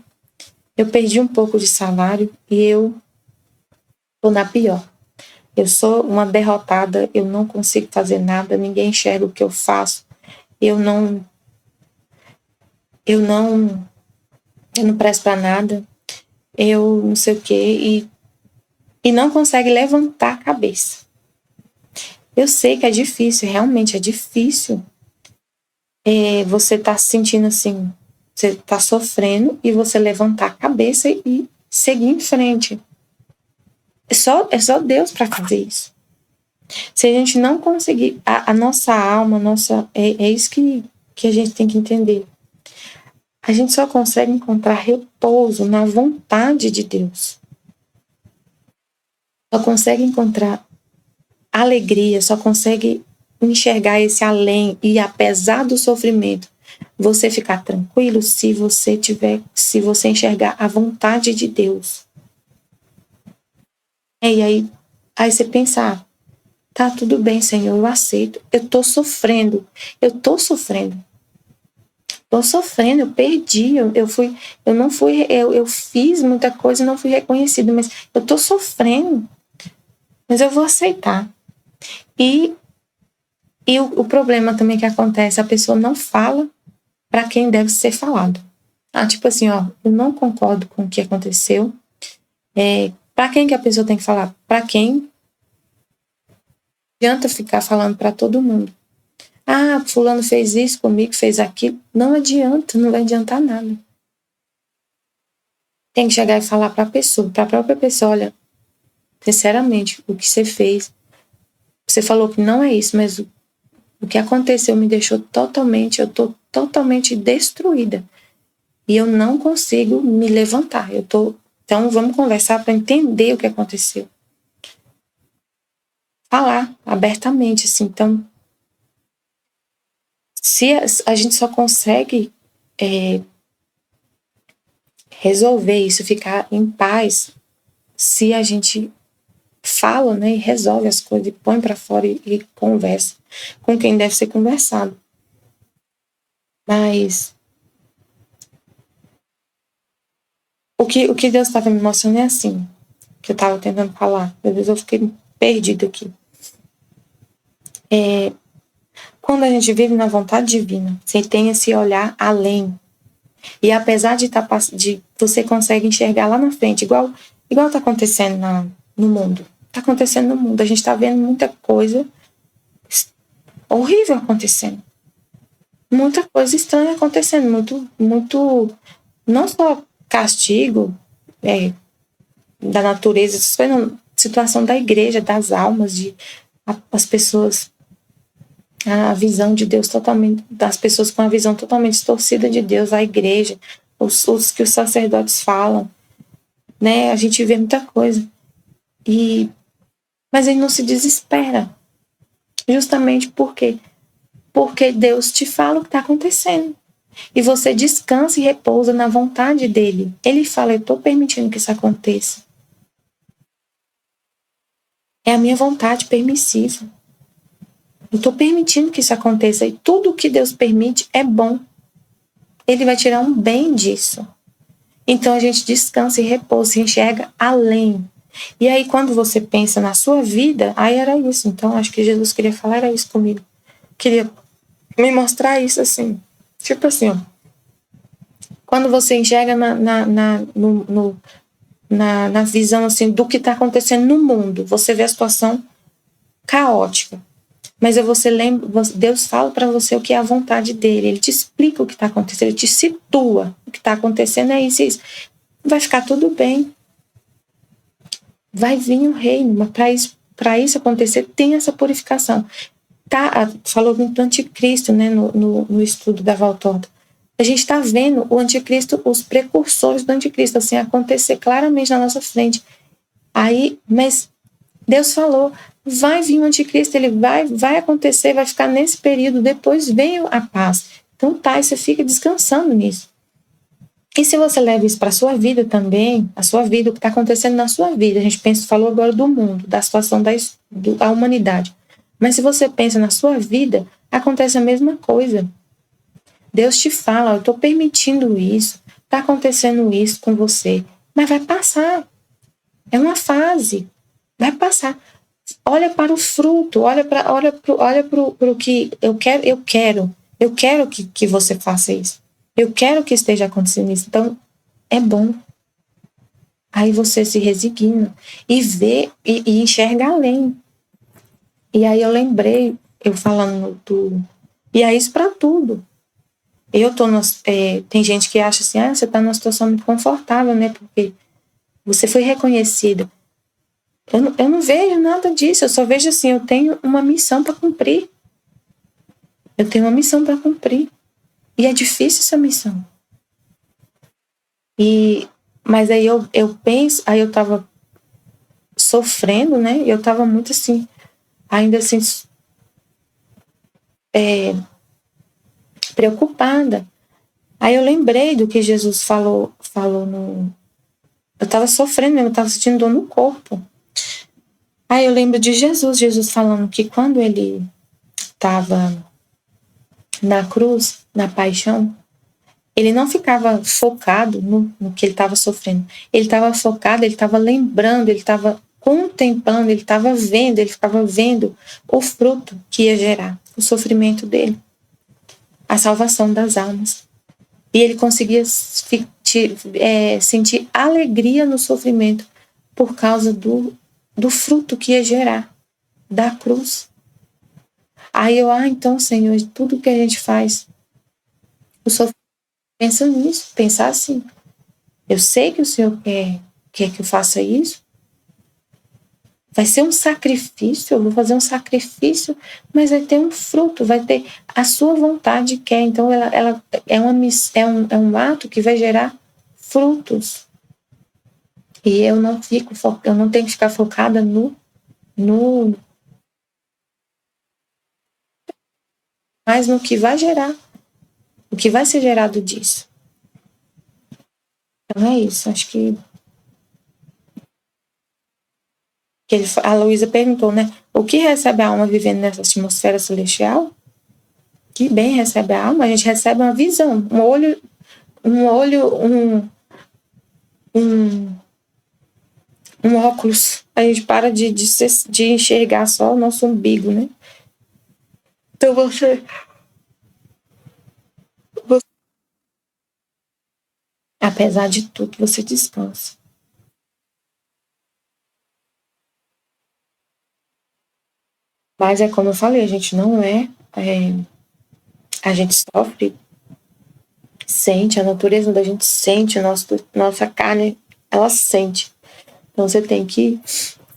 eu perdi um pouco de salário e eu tô na pior. Eu sou uma derrotada, eu não consigo fazer nada, ninguém enxerga o que eu faço, eu não presto pra nada, eu não sei o quê, e não consegue levantar a cabeça. Eu sei que é difícil, realmente é difícil. Você tá se sentindo assim, você tá sofrendo e você levantar a cabeça e seguir em frente. É só Deus para fazer isso. Se a gente não conseguir, a nossa alma, é isso que a gente tem que entender. A gente só consegue encontrar repouso na vontade de Deus. Só consegue encontrar alegria, só consegue enxergar esse além e apesar do sofrimento, você ficar tranquilo se você enxergar a vontade de Deus. E aí você pensar, tá tudo bem, Senhor, eu aceito. Eu tô sofrendo, eu perdi, eu fiz muita coisa e não fui reconhecido, mas eu tô sofrendo, mas eu vou aceitar. E o problema também que acontece, a pessoa não fala para quem deve ser falado. Tipo assim, ó, eu não concordo com o que aconteceu. Para quem que a pessoa tem que falar? Para quem? Não adianta ficar falando para todo mundo. Fulano fez isso comigo, fez aquilo. Não adianta, não vai adiantar nada. Tem que chegar e falar para a pessoa, para a própria pessoa, olha, sinceramente, o que você fez, você falou que não é isso, mas o que aconteceu me deixou eu tô totalmente destruída. E eu não consigo me levantar. Então vamos conversar para entender o que aconteceu. Falar abertamente, assim. Então, se a gente só consegue resolver isso, ficar em paz, se a gente fala, né, e resolve as coisas, e põe para fora e conversa com quem deve ser conversado. Mas o que Deus estava me mostrando é assim, que eu estava tentando falar. Às vezes eu fiquei perdido aqui. Quando a gente vive na vontade divina, você tem esse olhar além. E apesar de você consegue enxergar lá na frente, igual tá acontecendo no mundo. Tá acontecendo no mundo. A gente tá vendo muita coisa horrível acontecendo. Muita coisa estranha acontecendo. Muito, não só castigo da natureza, situação da igreja, das almas, as pessoas, a visão de Deus totalmente, das pessoas com a visão totalmente distorcida de Deus, a igreja, os que os sacerdotes falam, né? A gente vê muita coisa. Mas ele não se desespera. Justamente porque Deus te fala o que está acontecendo. E você descansa e repousa na vontade dele. Ele fala, eu estou permitindo que isso aconteça. É a minha vontade permissiva. Eu estou permitindo que isso aconteça. E tudo que Deus permite é bom. Ele vai tirar um bem disso. Então a gente descansa e repousa, se enxerga além. E aí quando você pensa na sua vida, aí era isso. Então acho que Jesus queria falar era isso comigo. Queria me mostrar isso assim. Tipo assim, ó. Quando você enxerga na visão assim do que está acontecendo no mundo, você vê a situação caótica. Mas você lembra, Deus fala para você o que é a vontade dele. Ele te explica o que está acontecendo, ele te situa. O que está acontecendo é isso, é isso. Vai ficar tudo bem. Vai vir o reino, mas para isso acontecer, tem essa purificação. Falou do anticristo, né, no estudo da Valtorta. A gente está vendo o anticristo, os precursores do anticristo, assim, acontecer claramente na nossa frente. Aí, mas Deus falou, vai vir o anticristo, ele vai acontecer, vai ficar nesse período, depois vem a paz. Então tá, e você fica descansando nisso. E se você leva isso para a sua vida também, a sua vida, o que está acontecendo na sua vida, a gente falou agora do mundo, da situação da humanidade. Mas se você pensa na sua vida, acontece a mesma coisa. Deus te fala, eu estou permitindo isso, está acontecendo isso com você, mas vai passar. É uma fase, vai passar. Olha para o fruto, olha para o que eu quero que você faça isso. Eu quero que esteja acontecendo isso. Então, é bom. Aí você se resigna e vê e enxerga além. E aí eu lembrei, eu falando e é isso para tudo. Tem gente que acha assim, você está numa situação muito confortável, né? Porque você foi reconhecida. Eu não vejo nada disso, eu só vejo assim, eu tenho uma missão para cumprir. Eu tenho uma missão para cumprir. E é difícil essa missão. Mas aí eu penso, aí eu tava sofrendo, né? Eu tava muito assim, ainda assim, preocupada. Aí eu lembrei do que Jesus falou eu tava sofrendo mesmo, eu tava sentindo dor no corpo. Aí eu lembro de Jesus falando que quando ele tava na cruz, na paixão, ele não ficava focado no que ele estava sofrendo. Ele estava focado, ele estava lembrando, ele estava contemplando, ele estava vendo, ele ficava vendo o fruto que ia gerar, o sofrimento dele, a salvação das almas. E ele conseguia sentir alegria no sofrimento por causa do fruto que ia gerar, da cruz. Aí então, Senhor, tudo que a gente faz, o sofrimento, pensa nisso, pensar assim. Eu sei que o Senhor quer que eu faça isso. Vai ser um sacrifício, eu vou fazer um sacrifício, mas vai ter um fruto, vai ter a sua vontade quer. Então, ela é um ato que vai gerar frutos. E eu não tenho que ficar focada mas no que vai gerar, o que vai ser gerado disso. Então é isso, acho que a Luísa perguntou, né? O que recebe a alma vivendo nessa atmosfera celestial? Que bem recebe a alma? A gente recebe uma visão, um óculos. A gente para de enxergar só o nosso umbigo, né? Então apesar de tudo, você descansa. Mas é como eu falei, a gente não a gente sofre, sente, a natureza da gente sente, nossa carne, ela sente. Então você tem que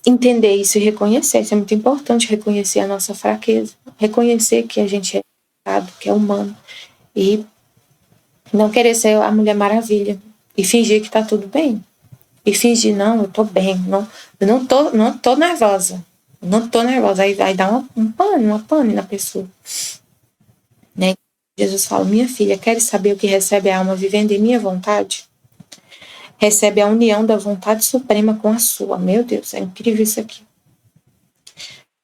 entender isso e reconhecer. Isso é muito importante, reconhecer a nossa fraqueza, reconhecer que a gente é pecado, que é humano, e não querer ser a Mulher Maravilha e fingir que tá tudo bem. E fingir, não, eu tô bem, eu não tô nervosa. Não tô nervosa. Aí dá uma pane na pessoa. Né? Jesus fala, minha filha, queres saber o que recebe a alma vivendo em minha vontade? Recebe a união da vontade suprema com a sua. Meu Deus, é incrível isso aqui.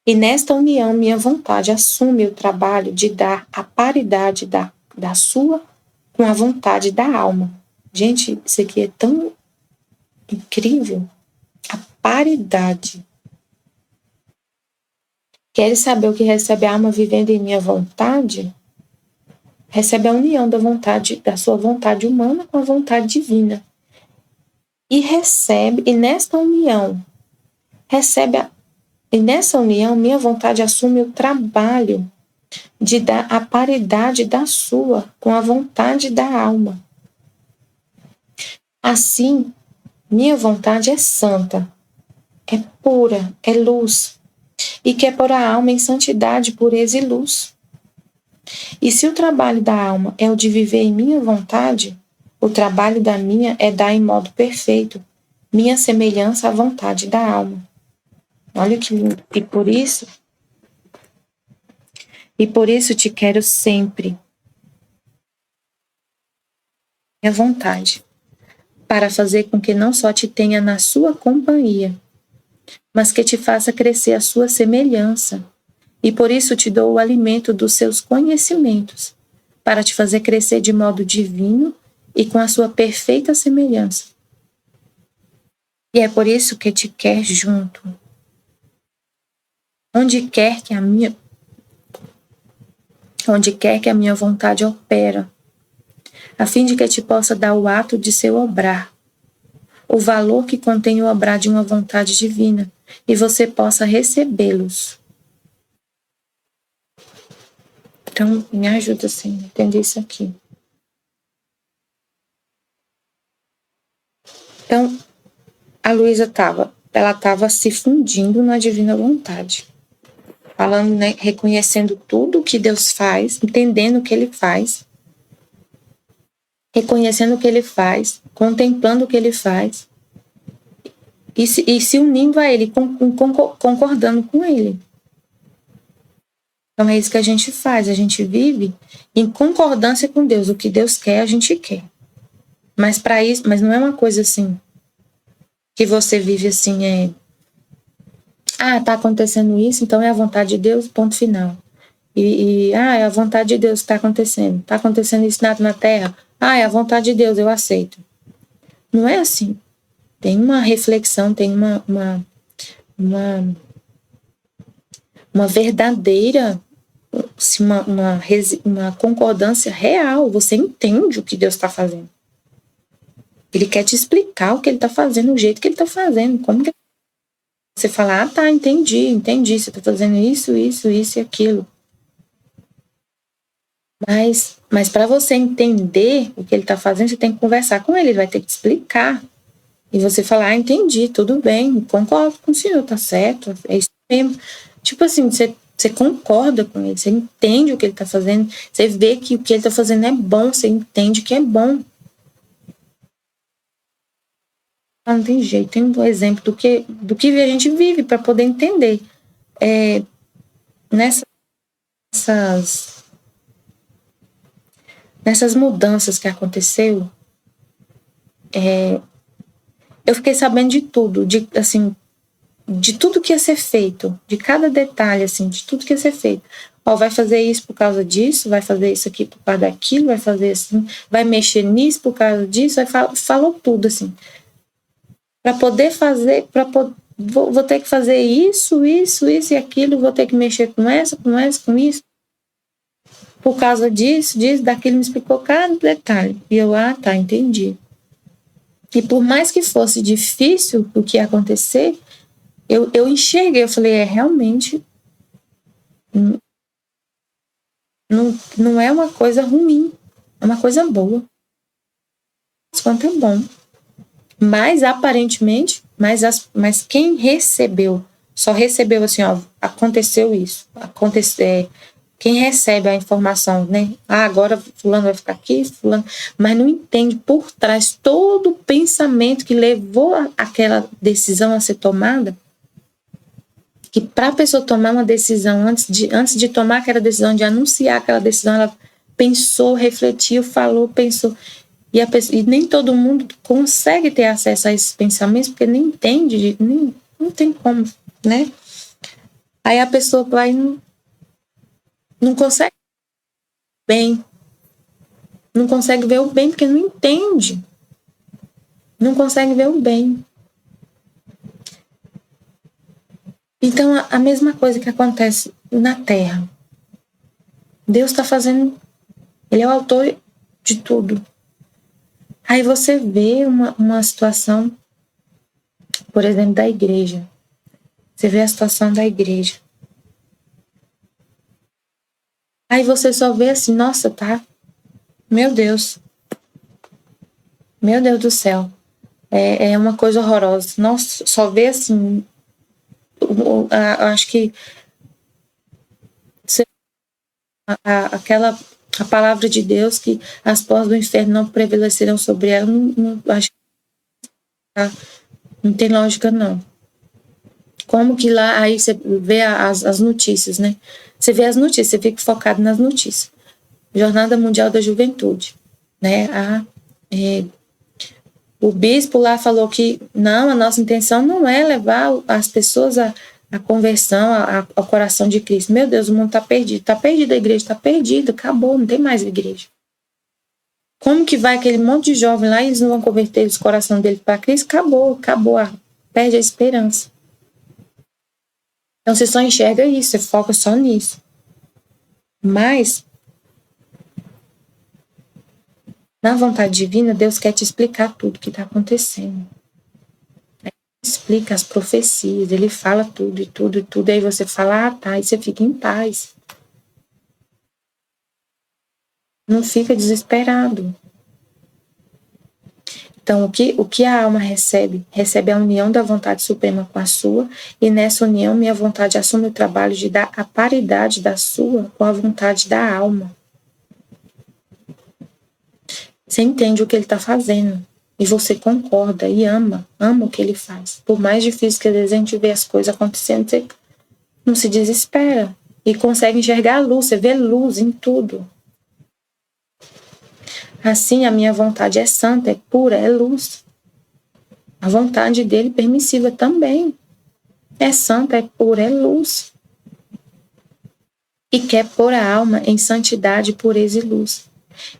E nesta união, minha vontade assume o trabalho de dar a paridade da sua com a vontade da alma, Gente, isso aqui é tão incrível. A paridade. Queres saber o que recebe a alma vivendo em minha vontade? Recebe a união da vontade, da sua vontade humana com a vontade divina. E nessa união, minha vontade assume o trabalho de dar a paridade da sua com a vontade da alma. Assim, minha vontade é santa, é pura, é luz, e quer pôr a alma em santidade, pureza e luz. E se o trabalho da alma é o de viver em minha vontade, o trabalho da minha é dar em modo perfeito minha semelhança à vontade da alma. Olha que lindo. E por isso te quero sempre, minha vontade, para fazer com que não só te tenha na sua companhia, mas que te faça crescer a sua semelhança. E por isso te dou o alimento dos seus conhecimentos, para te fazer crescer de modo divino e com a sua perfeita semelhança. E é por isso que te quer junto. Onde quer que a minha vontade opera, a fim de que te possa dar o ato de seu obrar, o valor que contém o obrar de uma vontade divina, e você possa recebê-los. Então, me ajuda assim, a entender isso aqui. Então, a Luísa estava se fundindo na divina vontade. Falando, né, reconhecendo tudo o que Deus faz, entendendo o que Ele faz, reconhecendo o que Ele faz, contemplando o que Ele faz, e se unindo a Ele, concordando com Ele. Então é isso que a gente faz, a gente vive em concordância com Deus. O que Deus quer, a gente quer. Mas para isso, mas não é uma coisa assim que você vive assim, tá acontecendo isso, então é a vontade de Deus, ponto final. É a vontade de Deus que está acontecendo. Está acontecendo isso na terra. É a vontade de Deus, eu aceito. Não é assim. Tem uma reflexão, tem uma verdadeira, uma concordância real. Você entende o que Deus está fazendo. Ele quer te explicar o que Ele está fazendo, o jeito que Ele está fazendo. Como que você fala, entendi. Você está fazendo isso e aquilo. Mas para você entender o que Ele está fazendo, você tem que conversar com Ele vai ter que te explicar. E você falar, entendi, tudo bem, concordo com o senhor, tá certo, é isso mesmo. Tipo assim, você concorda com ele, você entende o que ele tá fazendo, você vê que o que ele tá fazendo é bom, você entende que é bom. Não tem jeito, tem um exemplo do que a gente vive para poder entender. Nessas mudanças que aconteceu, eu fiquei sabendo de tudo, de tudo que ia ser feito, de cada detalhe, assim, de tudo que ia ser feito. Vai fazer isso por causa disso, vai fazer isso aqui por causa daquilo, vai fazer assim, vai mexer nisso por causa disso, falou tudo, assim. Para poder fazer, vou ter que fazer isso e aquilo, vou ter que mexer com com isso. Por causa disso, daquilo, me explicou cada detalhe. E eu, entendi. E por mais que fosse difícil o que ia acontecer, eu enxerguei, eu falei, realmente não é uma coisa ruim, é uma coisa boa. Quanto é bom. Mas aparentemente, mas quem recebeu, só recebeu assim, aconteceu isso, quem recebe a informação, né? Agora fulano vai ficar aqui, fulano, mas não entende por trás todo o pensamento que levou aquela decisão a ser tomada. Que para a pessoa tomar uma decisão, antes de tomar aquela decisão, de anunciar aquela decisão, ela pensou, refletiu, falou, pensou. E nem todo mundo consegue ter acesso a esses pensamentos, porque nem entende, não tem como, né? Aí a pessoa vai não consegue ver o bem, porque não entende. não consegue ver o bem. Então, a mesma coisa que acontece na Terra. Deus está fazendo... Ele é o autor de tudo. Aí você vê uma situação, por exemplo, da igreja. Você vê a situação da igreja. Aí você só vê assim, nossa, tá? Meu Deus. Meu Deus do céu. É uma coisa horrorosa. Nossa, só vê assim... acho que a palavra de Deus, que as portas do inferno não prevalecerão sobre ela, acho que não tem lógica, não. Como que lá, aí você vê as notícias, né? Você vê as notícias, você fica focado nas notícias. Jornada Mundial da Juventude, né? O bispo lá falou que não, a nossa intenção não é levar as pessoas à conversão, ao coração de Cristo. Meu Deus, o mundo está perdido a igreja está perdida, acabou, não tem mais igreja. Como que vai aquele monte de jovem lá e eles não vão converter os coração dele para Cristo? Acabou, perde a esperança. Então você só enxerga isso, você foca só nisso. Mas, na vontade divina, Deus quer te explicar tudo que está acontecendo. Ele explica as profecias, ele fala tudo, aí você fala, tá, e você fica em paz. Não fica desesperado. Então, o que a alma recebe? Recebe a união da vontade suprema com a sua, e nessa união minha vontade assume o trabalho de dar a paridade da sua com a vontade da alma. Você entende o que ele está fazendo, e você concorda e ama o que ele faz. Por mais difícil que às vezes a gente vê as coisas acontecendo, você não se desespera, e consegue enxergar a luz, você vê luz em tudo. Assim, a minha vontade é santa, é pura, é luz. A vontade dele permissiva também. É santa, é pura, é luz. E quer pôr a alma em santidade, pureza e luz.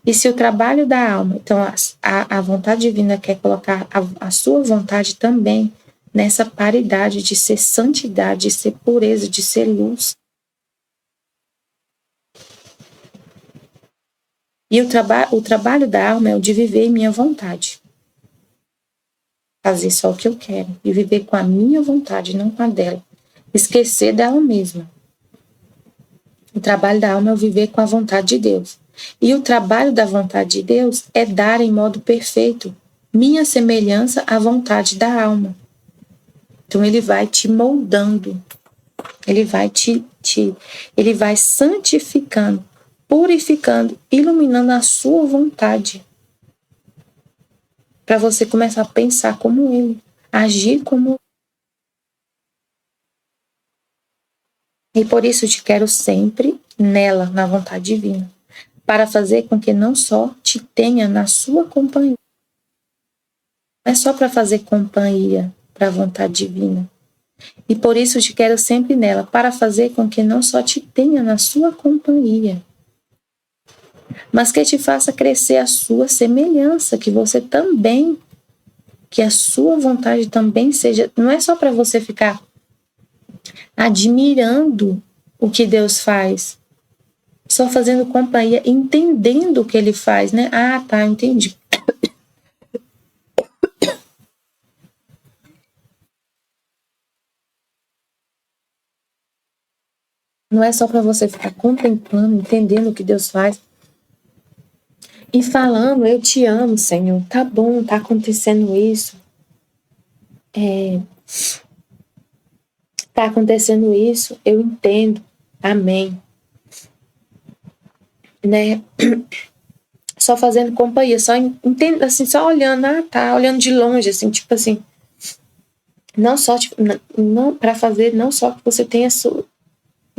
E se o trabalho da alma, então a vontade divina quer colocar a sua vontade também nessa paridade de ser santidade, de ser pureza, de ser luz. E o trabalho da alma é o de viver em minha vontade. Fazer só o que eu quero. E viver com a minha vontade, não com a dela. Esquecer dela mesma. O trabalho da alma é o viver com a vontade de Deus. E o trabalho da vontade de Deus é dar em modo perfeito minha semelhança à vontade da alma. Então ele vai te moldando. Ele vai ele vai santificando, purificando, iluminando a sua vontade. Para você começar a pensar como ele, agir como. E por isso te quero sempre nela, na vontade divina, para fazer com que não só te tenha na sua companhia, não é só para fazer companhia para a vontade divina. E por isso te quero sempre nela, para fazer com que não só te tenha na sua companhia, mas que te faça crescer a sua semelhança, que você também, que a sua vontade também seja, não é só para você ficar admirando o que Deus faz, só fazendo companhia, entendendo o que ele faz, né? Ah, tá, entendi. Não é só para você ficar contemplando, entendendo o que Deus faz e falando, eu te amo, Senhor, tá bom, tá acontecendo isso. Tá acontecendo isso, eu entendo, amém. Né? Só fazendo companhia, só entendo, assim, só olhando, tá, olhando de longe, assim, tipo assim, não só, tipo, não para fazer, não só que você tenha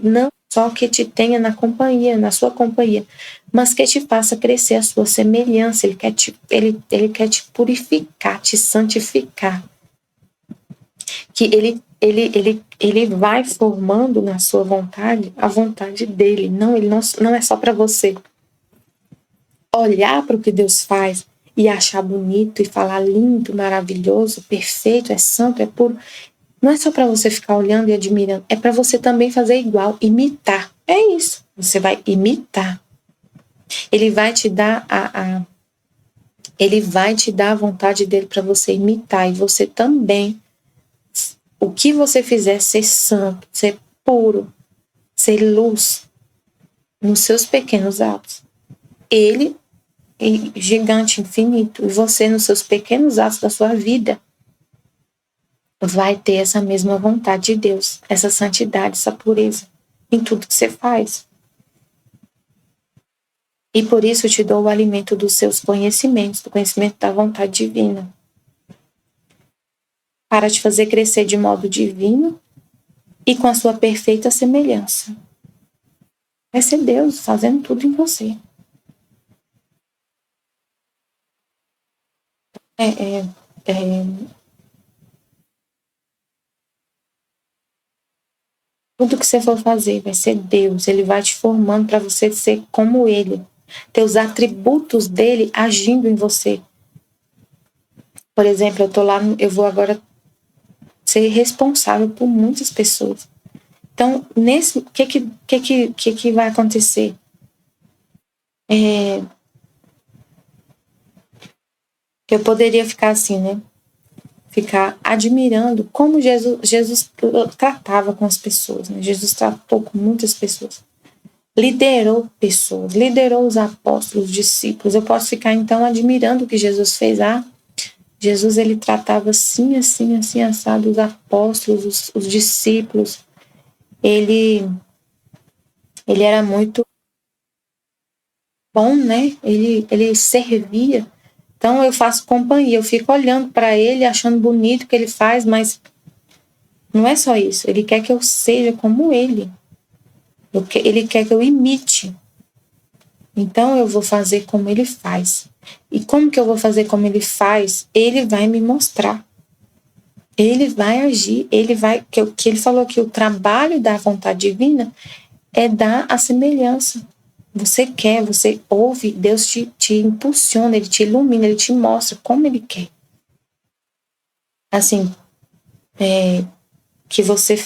não só que te tenha na companhia, na sua companhia, mas que te faça crescer a sua semelhança, ele quer te purificar, te santificar, que ele vai formando na sua vontade a vontade dele, ele não é só para você olhar para o que Deus faz e achar bonito e falar lindo, maravilhoso, perfeito, é santo, é puro. Não é só para você ficar olhando e admirando, é para você também fazer igual, imitar. É isso. Você vai imitar. Ele vai te dar ele vai te dar a vontade dele para você imitar, e você também, o que você fizer, ser santo, ser puro, ser luz nos seus pequenos atos. Ele é gigante, infinito, e você nos seus pequenos atos da sua vida vai ter essa mesma vontade de Deus, essa santidade, essa pureza em tudo que você faz. E por isso eu te dou o alimento dos seus conhecimentos, do conhecimento da vontade divina, para te fazer crescer de modo divino e com a sua perfeita semelhança. Vai ser Deus fazendo tudo em você. Tudo que você for fazer vai ser Deus. Ele vai te formando para você ser como Ele. Ter os atributos dele agindo em você. Por exemplo, eu vou agora ser responsável por muitas pessoas. Então, o que vai acontecer? Eu poderia ficar assim, né? Ficar admirando como Jesus tratava com as pessoas, né? Jesus tratou com muitas pessoas. Liderou pessoas, liderou os apóstolos, os discípulos. Eu posso ficar, então, admirando o que Jesus fez. Jesus, ele tratava assim, assim, assim, assado os apóstolos, os discípulos. Ele era muito bom, né? Ele servia. Então, eu faço companhia, eu fico olhando para ele, achando bonito o que ele faz, mas não é só isso. Ele quer que eu seja como ele. Ele quer que eu imite. Então, eu vou fazer como ele faz. E como que eu vou fazer como ele faz? Ele vai me mostrar. Ele vai agir. Ele vai... Que ele falou que o trabalho da vontade divina é dar a semelhança. Você quer, você ouve, Deus te impulsiona, Ele te ilumina, Ele te mostra como Ele quer. Assim, que você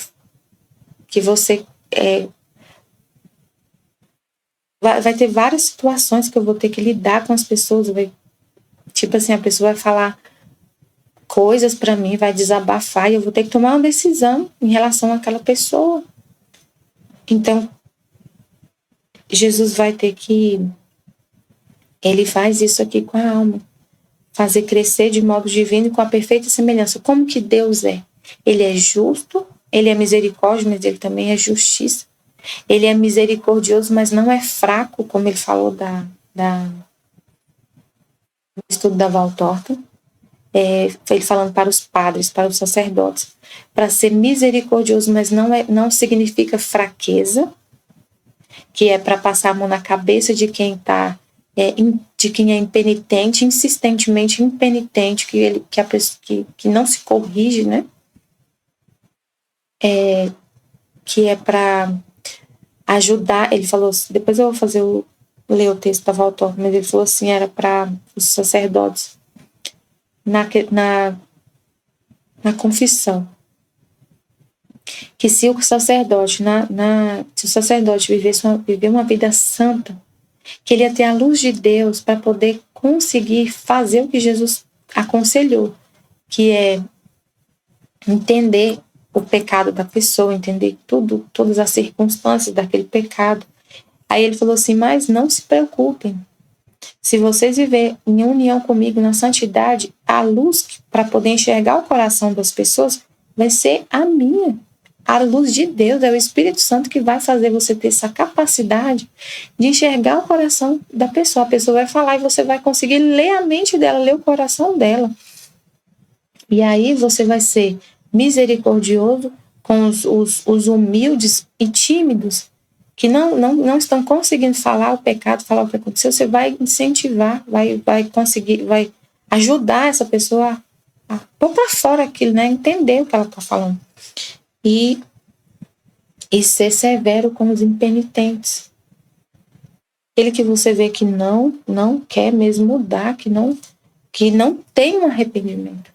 vai ter várias situações que eu vou ter que lidar com as pessoas. Tipo assim, a pessoa vai falar coisas para mim, vai desabafar, e eu vou ter que tomar uma decisão em relação àquela pessoa. Então, Jesus vai ter que... Ele faz isso aqui com a alma. Fazer crescer de modo divino e com a perfeita semelhança. Como que Deus é? Ele é justo, ele é misericórdia, mas ele também é justiça. Ele é misericordioso, mas não é fraco, como ele falou no estudo da Valtorta. Ele falando para os padres, para os sacerdotes, para ser misericordioso, mas não significa fraqueza, que é para passar a mão na cabeça de quem está... de quem é impenitente, insistentemente impenitente, que não se corrige, né? Que é para ajudar. Ele falou, depois eu vou ler o texto da Valtor, mas ele falou assim, era para os sacerdotes na confissão, que se o sacerdote viver uma vida santa, que ele ia ter a luz de Deus para poder conseguir fazer o que Jesus aconselhou, que é entender o pecado da pessoa, entender todas as circunstâncias daquele pecado. Aí ele falou assim, mas não se preocupem, se vocês viverem em união comigo na santidade, a luz para poder enxergar o coração das pessoas vai ser a minha. A luz de Deus, é o Espírito Santo que vai fazer você ter essa capacidade de enxergar o coração da pessoa. A pessoa vai falar e você vai conseguir ler a mente dela, ler o coração dela. E aí você vai ser misericordioso com os humildes e tímidos, que não estão conseguindo falar o pecado, falar o que aconteceu. Você vai incentivar, vai conseguir, vai ajudar essa pessoa a pôr para fora aquilo, né? Entender o que ela está falando. E ser severo com os impenitentes. Aquele que você vê que não quer mesmo mudar, que não que não tem um arrependimento,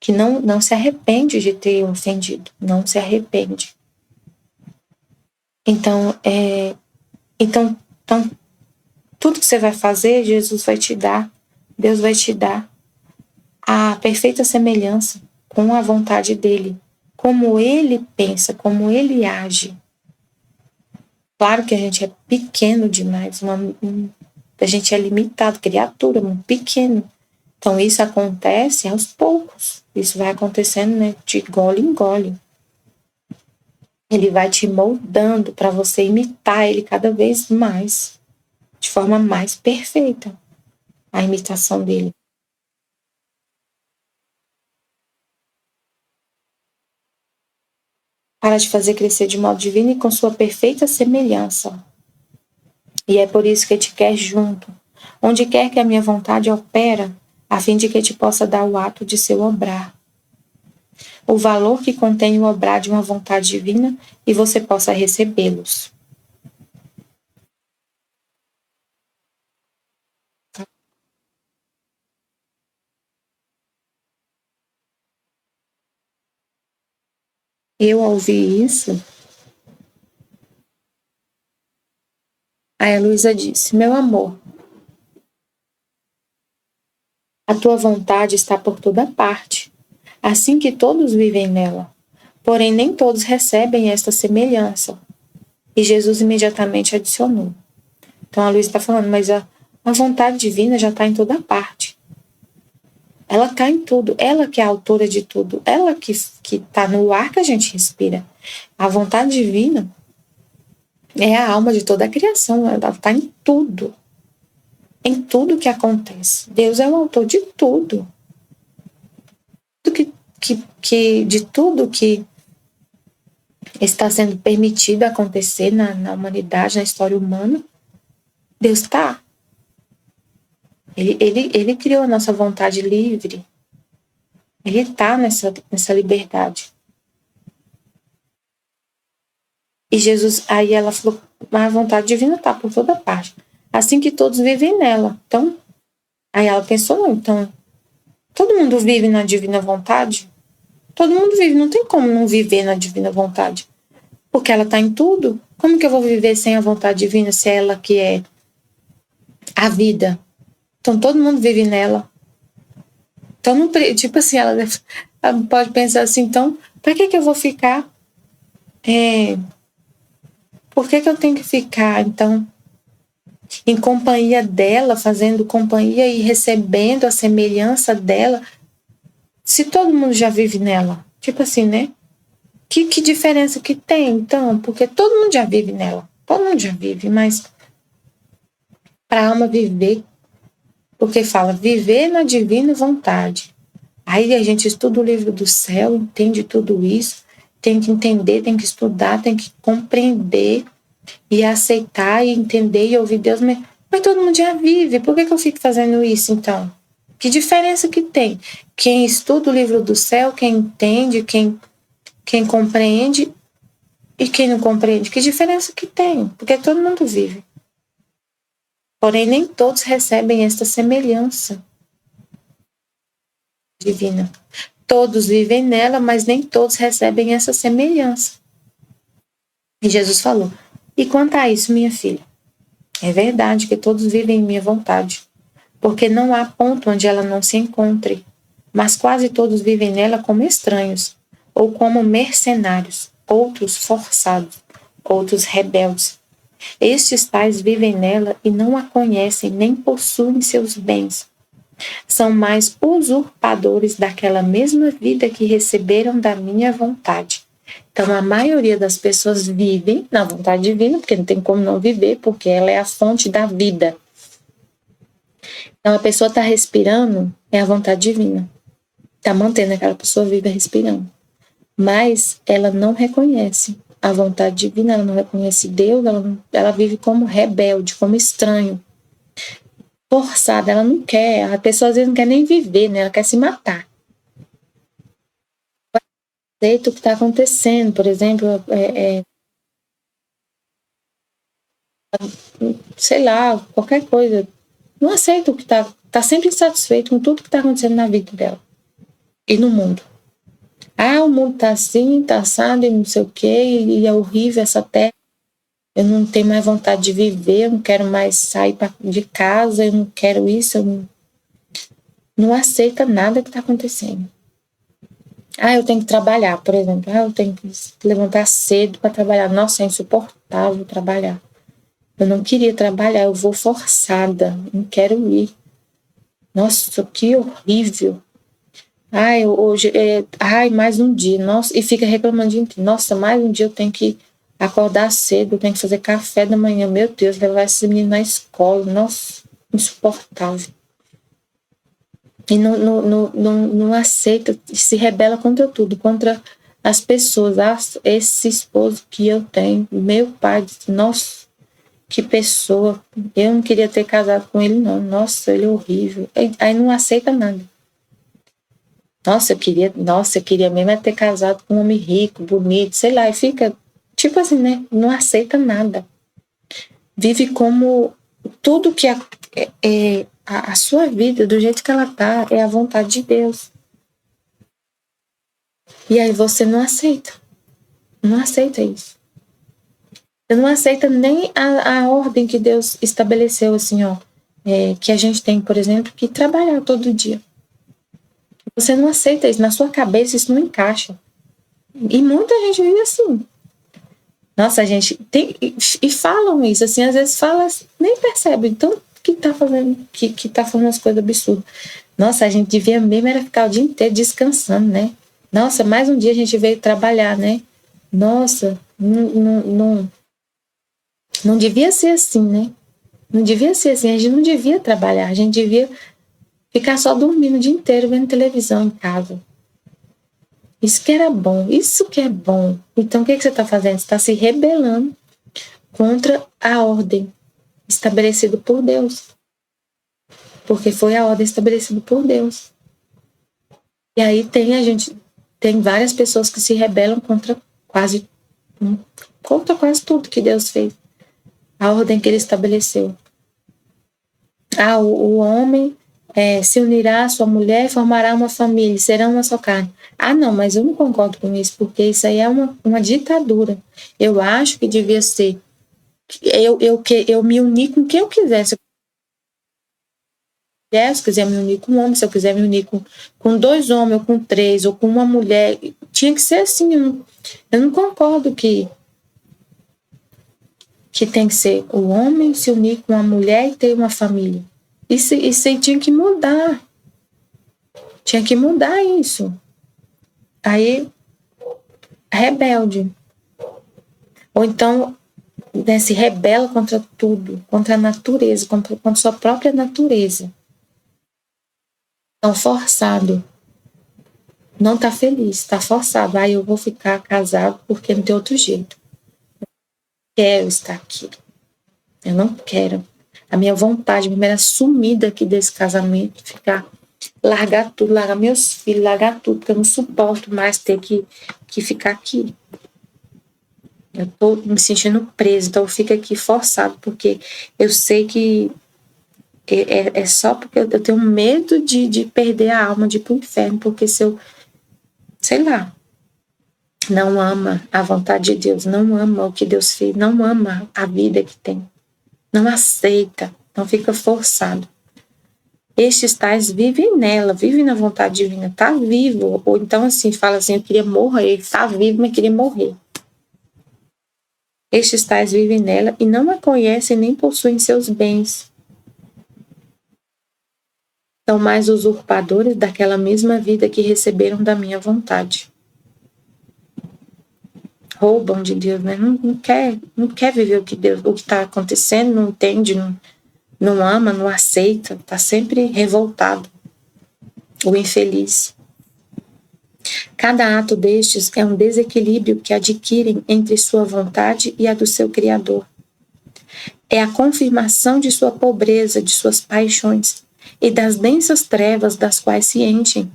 que não se arrepende de ter ofendido, não se arrepende. Então, então, tudo que você vai fazer, Jesus vai te dar, Deus vai te dar a perfeita semelhança com a vontade dele, como ele pensa, como ele age. Claro que a gente é pequeno demais, a gente é limitado, criatura, muito pequeno. Então isso acontece aos poucos. Isso vai acontecendo, né, de gole em gole. Ele vai te moldando para você imitar ele cada vez mais, de forma mais perfeita, a imitação dele. Para te fazer crescer de modo divino e com sua perfeita semelhança. E é por isso que te quer junto, onde quer que a minha vontade opera, a fim de que te possa dar o ato de seu obrar. O valor que contém o obrar de uma vontade divina e você possa recebê-los. Eu, ao ouvir isso, aí a Luísa disse: meu amor, a tua vontade está por toda parte, assim que todos vivem nela. Porém, nem todos recebem esta semelhança. E Jesus imediatamente adicionou. Então a Luísa está falando, mas a vontade divina já está em toda parte. Ela está em tudo. Ela que é a autora de tudo. Ela que está no ar que a gente respira. A vontade divina é a alma de toda a criação. Ela está em tudo. Em tudo que acontece. Deus é o autor de tudo. De tudo que está sendo permitido acontecer na humanidade, na história humana, Deus está. Ele criou a nossa vontade livre. Ele está nessa liberdade. E Jesus, aí ela falou, a vontade divina está por toda parte. Assim que todos vivem nela. Então, aí ela pensou, não, então, todo mundo vive na divina vontade? Todo mundo vive, não tem como não viver na divina vontade. Porque ela está em tudo. Como que eu vou viver sem a vontade divina, se é ela que é a vida? Então, todo mundo vive nela. Então, não, tipo assim, ela pode pensar assim, então, para que eu vou ficar? Por que eu tenho que ficar, então, em companhia dela, fazendo companhia e recebendo a semelhança dela, se todo mundo já vive nela? Tipo assim, né? Que diferença que tem, então? Porque todo mundo já vive nela. Todo mundo já vive, mas para a alma viver, porque fala viver na divina vontade. Aí a gente estuda o livro do céu, entende tudo isso, tem que entender, tem que estudar, tem que compreender e aceitar e entender e ouvir Deus. Mas todo mundo já vive, por que eu fico fazendo isso então? Que diferença que tem? Quem estuda o livro do céu, quem entende, quem compreende e quem não compreende, que diferença que tem? Porque todo mundo vive. Porém, nem todos recebem esta semelhança divina. Todos vivem nela, mas nem todos recebem essa semelhança. E Jesus falou: e quanto a isso, minha filha? É verdade que todos vivem em minha vontade, porque não há ponto onde ela não se encontre, mas quase todos vivem nela como estranhos, ou como mercenários, outros forçados, outros rebeldes. Estes tais vivem nela e não a conhecem, nem possuem seus bens. São mais usurpadores daquela mesma vida que receberam da minha vontade. Então, a maioria das pessoas vivem na vontade divina, porque não tem como não viver, porque ela é a fonte da vida. Então, a pessoa está respirando, é a vontade divina. Está mantendo aquela pessoa viva respirando. Mas ela não reconhece a vontade divina, ela não reconhece Deus, ela vive como rebelde, como estranho. Forçada, ela não quer, a pessoa às vezes não quer nem viver, né? Ela quer se matar. Aceita o que está acontecendo, por exemplo, sei lá, qualquer coisa, Não aceita o que tá sempre insatisfeito com tudo que tá acontecendo na vida dela e no mundo. O mundo tá assim, tá assado e não sei o quê, e é horrível essa terra. Eu não tenho mais vontade de viver, eu não quero mais sair de casa, eu não quero isso, eu não aceita nada que tá acontecendo. Eu tenho que trabalhar, por exemplo. Eu tenho que levantar cedo para trabalhar. Nossa, é insuportável trabalhar. Eu não queria trabalhar, eu vou forçada, não quero ir. Nossa, que horrível. Hoje mais um dia. Nossa, e fica reclamando de inteiro. Nossa, mais um dia eu tenho que acordar cedo, eu tenho que fazer café da manhã. Meu Deus, levar esse menino na escola. Nossa, insuportável. E não aceita, se rebela contra tudo, contra as pessoas. Esse esposo que eu tenho, meu pai disse, nossa, que pessoa, eu não queria ter casado com ele não, nossa, ele é horrível. Aí não aceita nada. Nossa, eu queria mesmo ter casado com um homem rico, bonito, sei lá, e fica, tipo assim, né, não aceita nada. Vive como tudo que a sua vida, do jeito que ela tá, é a vontade de Deus. E aí você não aceita. Não aceita isso. Você não aceita nem a ordem que Deus estabeleceu, assim, ó. Que a gente tem, por exemplo, que trabalhar todo dia. Você não aceita isso. Na sua cabeça isso não encaixa. E muita gente vive assim. Nossa, a gente tem... E falam isso, assim, às vezes fala, nem percebe. Então, que tá fazendo, que tá falando umas coisas absurdas. Nossa, a gente devia mesmo era ficar o dia inteiro descansando, né? Nossa, mais um dia a gente veio trabalhar, né? Nossa, não devia ser assim, né? Não devia ser assim, a gente não devia trabalhar, a gente devia ficar só dormindo o dia inteiro vendo televisão em casa. Isso que era bom, isso que é bom. Então o que você está fazendo? Você está se rebelando contra a ordem estabelecida por Deus. Porque foi a ordem estabelecida por Deus. E aí tem várias pessoas que se rebelam contra quase tudo que Deus fez. A ordem que ele estabeleceu. O homem se unirá à sua mulher e formará uma família, serão uma só carne. Não, mas eu não concordo com isso, porque isso aí é uma ditadura. Eu acho que devia ser eu me unir com quem eu quiser. Se eu quiser me unir com um homem, se eu quiser me unir com dois homens, ou com três, ou com uma mulher, tinha que ser assim. Eu não concordo que tem que ser o homem se unir com a mulher e ter uma família. Isso aí tinha que mudar. Tinha que mudar isso. Aí, rebelde. Ou então, se rebela contra tudo, contra a natureza, contra sua própria natureza. Então, forçado. Não tá feliz, tá forçado. Eu vou ficar casado porque não tem outro jeito. Eu quero estar aqui. Eu não quero. A minha vontade mesmo era sumir daqui desse casamento, largar tudo, largar meus filhos, largar tudo, porque eu não suporto mais ter que ficar aqui. Eu tô me sentindo presa, então eu fico aqui forçado, porque eu sei que é só porque eu tenho medo de perder a alma, de ir pro inferno, porque se eu, sei lá, não ama a vontade de Deus, não ama o que Deus fez, não ama a vida que tem, não aceita, não fica forçado. Estes tais vivem nela, vivem na vontade divina, tá vivo. Ou então assim, fala assim, eu queria morrer, ele tá vivo, mas queria morrer. Estes tais vivem nela e não a conhecem nem possuem seus bens. São mais usurpadores daquela mesma vida que receberam da minha vontade. Roubam de Deus, né? Não quer viver o que está acontecendo, não entende, não ama, não aceita, está sempre revoltado, o infeliz. Cada ato destes é um desequilíbrio que adquirem entre sua vontade e a do seu Criador. É a confirmação de sua pobreza, de suas paixões e das densas trevas das quais se enchem,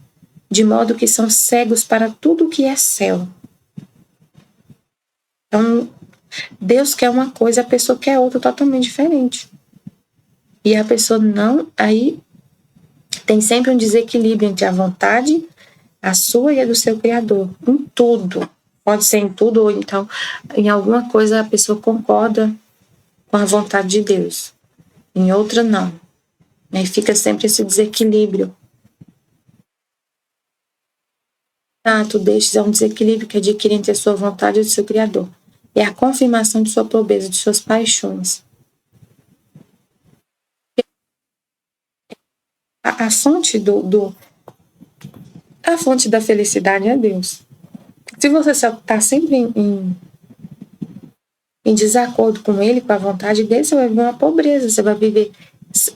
de modo que são cegos para tudo o que é céu. Então, Deus quer uma coisa, a pessoa quer outra totalmente diferente. E a pessoa não... Aí tem sempre um desequilíbrio entre a vontade, a sua e a do seu Criador. Em tudo. Pode ser em tudo, ou então em alguma coisa a pessoa concorda com a vontade de Deus. Em outra, não. Aí fica sempre esse desequilíbrio. Tato destes é um desequilíbrio que adquire entre a sua vontade e o do seu Criador. É a confirmação de sua pobreza, de suas paixões. A fonte a fonte da felicidade é Deus. Se você está sempre em desacordo com Ele, com a vontade dele, você vai viver uma pobreza, você vai viver...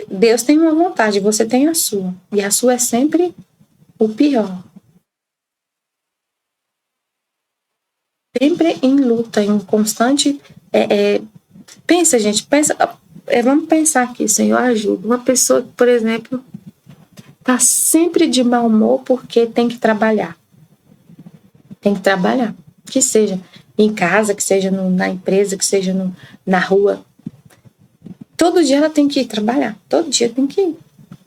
Deus tem uma vontade, você tem a sua. E a sua é sempre o pior. Sempre em luta, em constante... Pensa, gente, vamos pensar aqui, Senhor, ajuda. Uma pessoa que, por exemplo, está sempre de mau humor porque tem que trabalhar. Tem que trabalhar. Que seja em casa, que seja na empresa, que seja na rua. Todo dia ela tem que ir trabalhar. Todo dia tem que ir.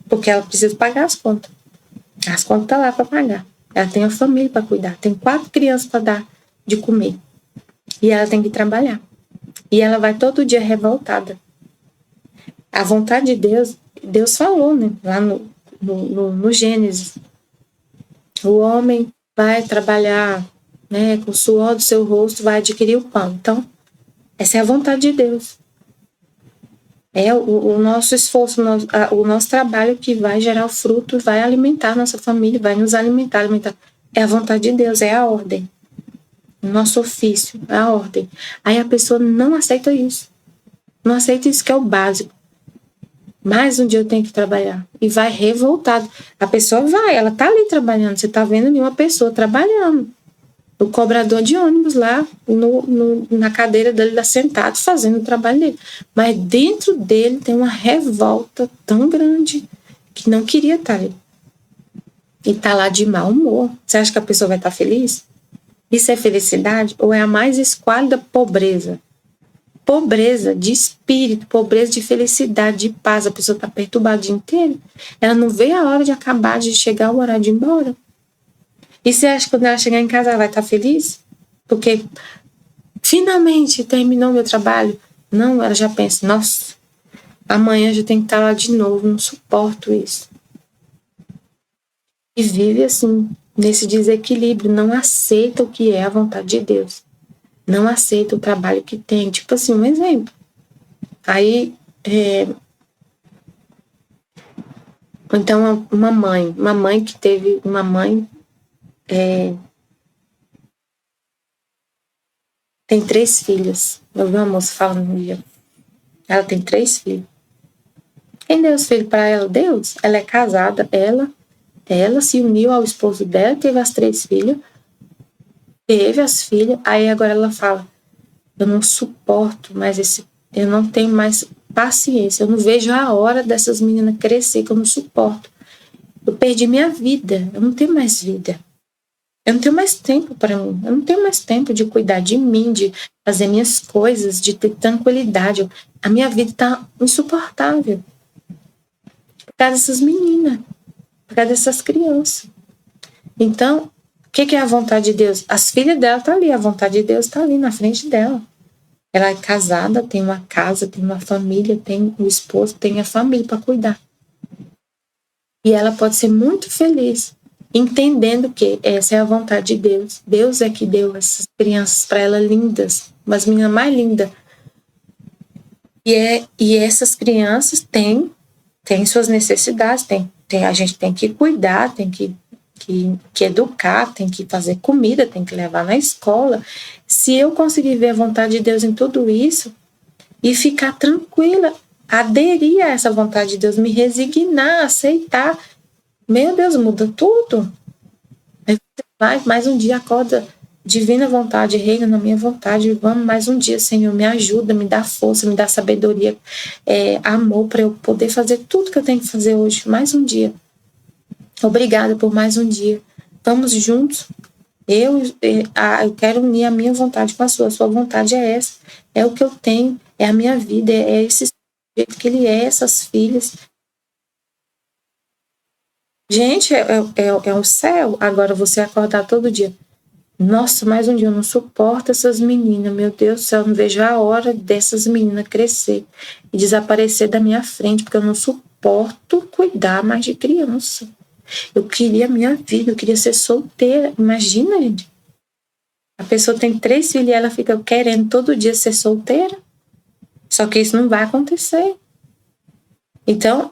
Porque ela precisa pagar as contas. As contas estão lá para pagar. Ela tem a família para cuidar. Tem 4 crianças para dar de comer. E ela tem que trabalhar. E ela vai todo dia revoltada. A vontade de Deus, Deus falou, né? Lá no Gênesis. O homem vai trabalhar, né? Com o suor do seu rosto vai adquirir o pão. Então, essa é a vontade de Deus. É o nosso esforço, o nosso trabalho que vai gerar o fruto, vai alimentar a nossa família, vai nos alimentar. É a vontade de Deus, é a ordem. O nosso ofício, é a ordem. Aí a pessoa não aceita isso. Não aceita isso, que é o básico. Mais um dia eu tenho que trabalhar. E vai revoltada. A pessoa vai, ela tá ali trabalhando. Você tá vendo ali uma pessoa trabalhando. O cobrador de ônibus lá na cadeira dele, lá sentado, fazendo o trabalho dele. Mas dentro dele tem uma revolta tão grande que não queria estar ali. E tá lá de mau humor. Você acha que a pessoa vai estar feliz? Isso é felicidade? Ou é a mais esquálida pobreza? Pobreza de espírito, pobreza de felicidade, de paz. A pessoa está perturbada o dia inteiro. Ela não vê a hora de acabar, de chegar o horário de ir embora. E você acha que quando ela chegar em casa ela vai estar feliz? Porque finalmente terminou meu trabalho? Não, ela já pensa, nossa, amanhã já tem que estar lá de novo, não suporto isso. E vive assim, nesse desequilíbrio, não aceita o que é a vontade de Deus. Não aceita o trabalho que tem. Tipo assim, um exemplo. Aí, então, uma mãe que teve, uma mãe tem 3 filhos. Eu vi uma moça falando um dia. Ela tem 3 filhos. Quem deu os filhos para ela? Deus. Ela é casada, ela se uniu ao esposo dela, teve as 3 filhas, teve as filhas, aí agora ela fala, eu não suporto mais eu não tenho mais paciência, eu não vejo a hora dessas meninas crescer, que eu não suporto. Eu perdi minha vida, eu não tenho mais vida. Eu não tenho mais tempo para mim, eu não tenho mais tempo de cuidar de mim, de fazer minhas coisas, de ter tranquilidade. A minha vida está insuportável. Por causa dessas meninas, por causa dessas crianças. Então, o que é a vontade de Deus? As filhas dela estão ali, a vontade de Deus está ali na frente dela. Ela é casada, tem uma casa, tem uma família, tem o esposo, tem a família para cuidar. E ela pode ser muito feliz, entendendo que essa é a vontade de Deus. Deus é que deu essas crianças para ela lindas, umas meninas mais lindas. E essas crianças têm suas necessidades, a gente tem que cuidar, tem que educar, tem que fazer comida, tem que levar na escola. Se eu conseguir ver a vontade de Deus em tudo isso e ficar tranquila, aderir a essa vontade de Deus, me resignar, aceitar, meu Deus, muda tudo. Aí você vai, mais um dia acorda, divina vontade, reina na minha vontade, vamos mais um dia, Senhor, me ajuda, me dá força, me dá sabedoria, amor para eu poder fazer tudo que eu tenho que fazer hoje, mais um dia. Obrigada por mais um dia. Vamos juntos. Eu quero unir a minha vontade com a sua. A sua vontade é essa. É o que eu tenho. É a minha vida. É esse jeito que ele é, essas filhas. Gente, é o céu. Agora você acordar todo dia. Nossa, mais um dia eu não suporto essas meninas. Meu Deus do céu, eu não vejo a hora dessas meninas crescer e desaparecer da minha frente, porque eu não suporto cuidar mais de criança. Eu queria a minha vida, eu queria ser solteira. Imagina, gente. A pessoa tem 3 filhos e ela fica querendo todo dia ser solteira. Só que isso não vai acontecer. Então,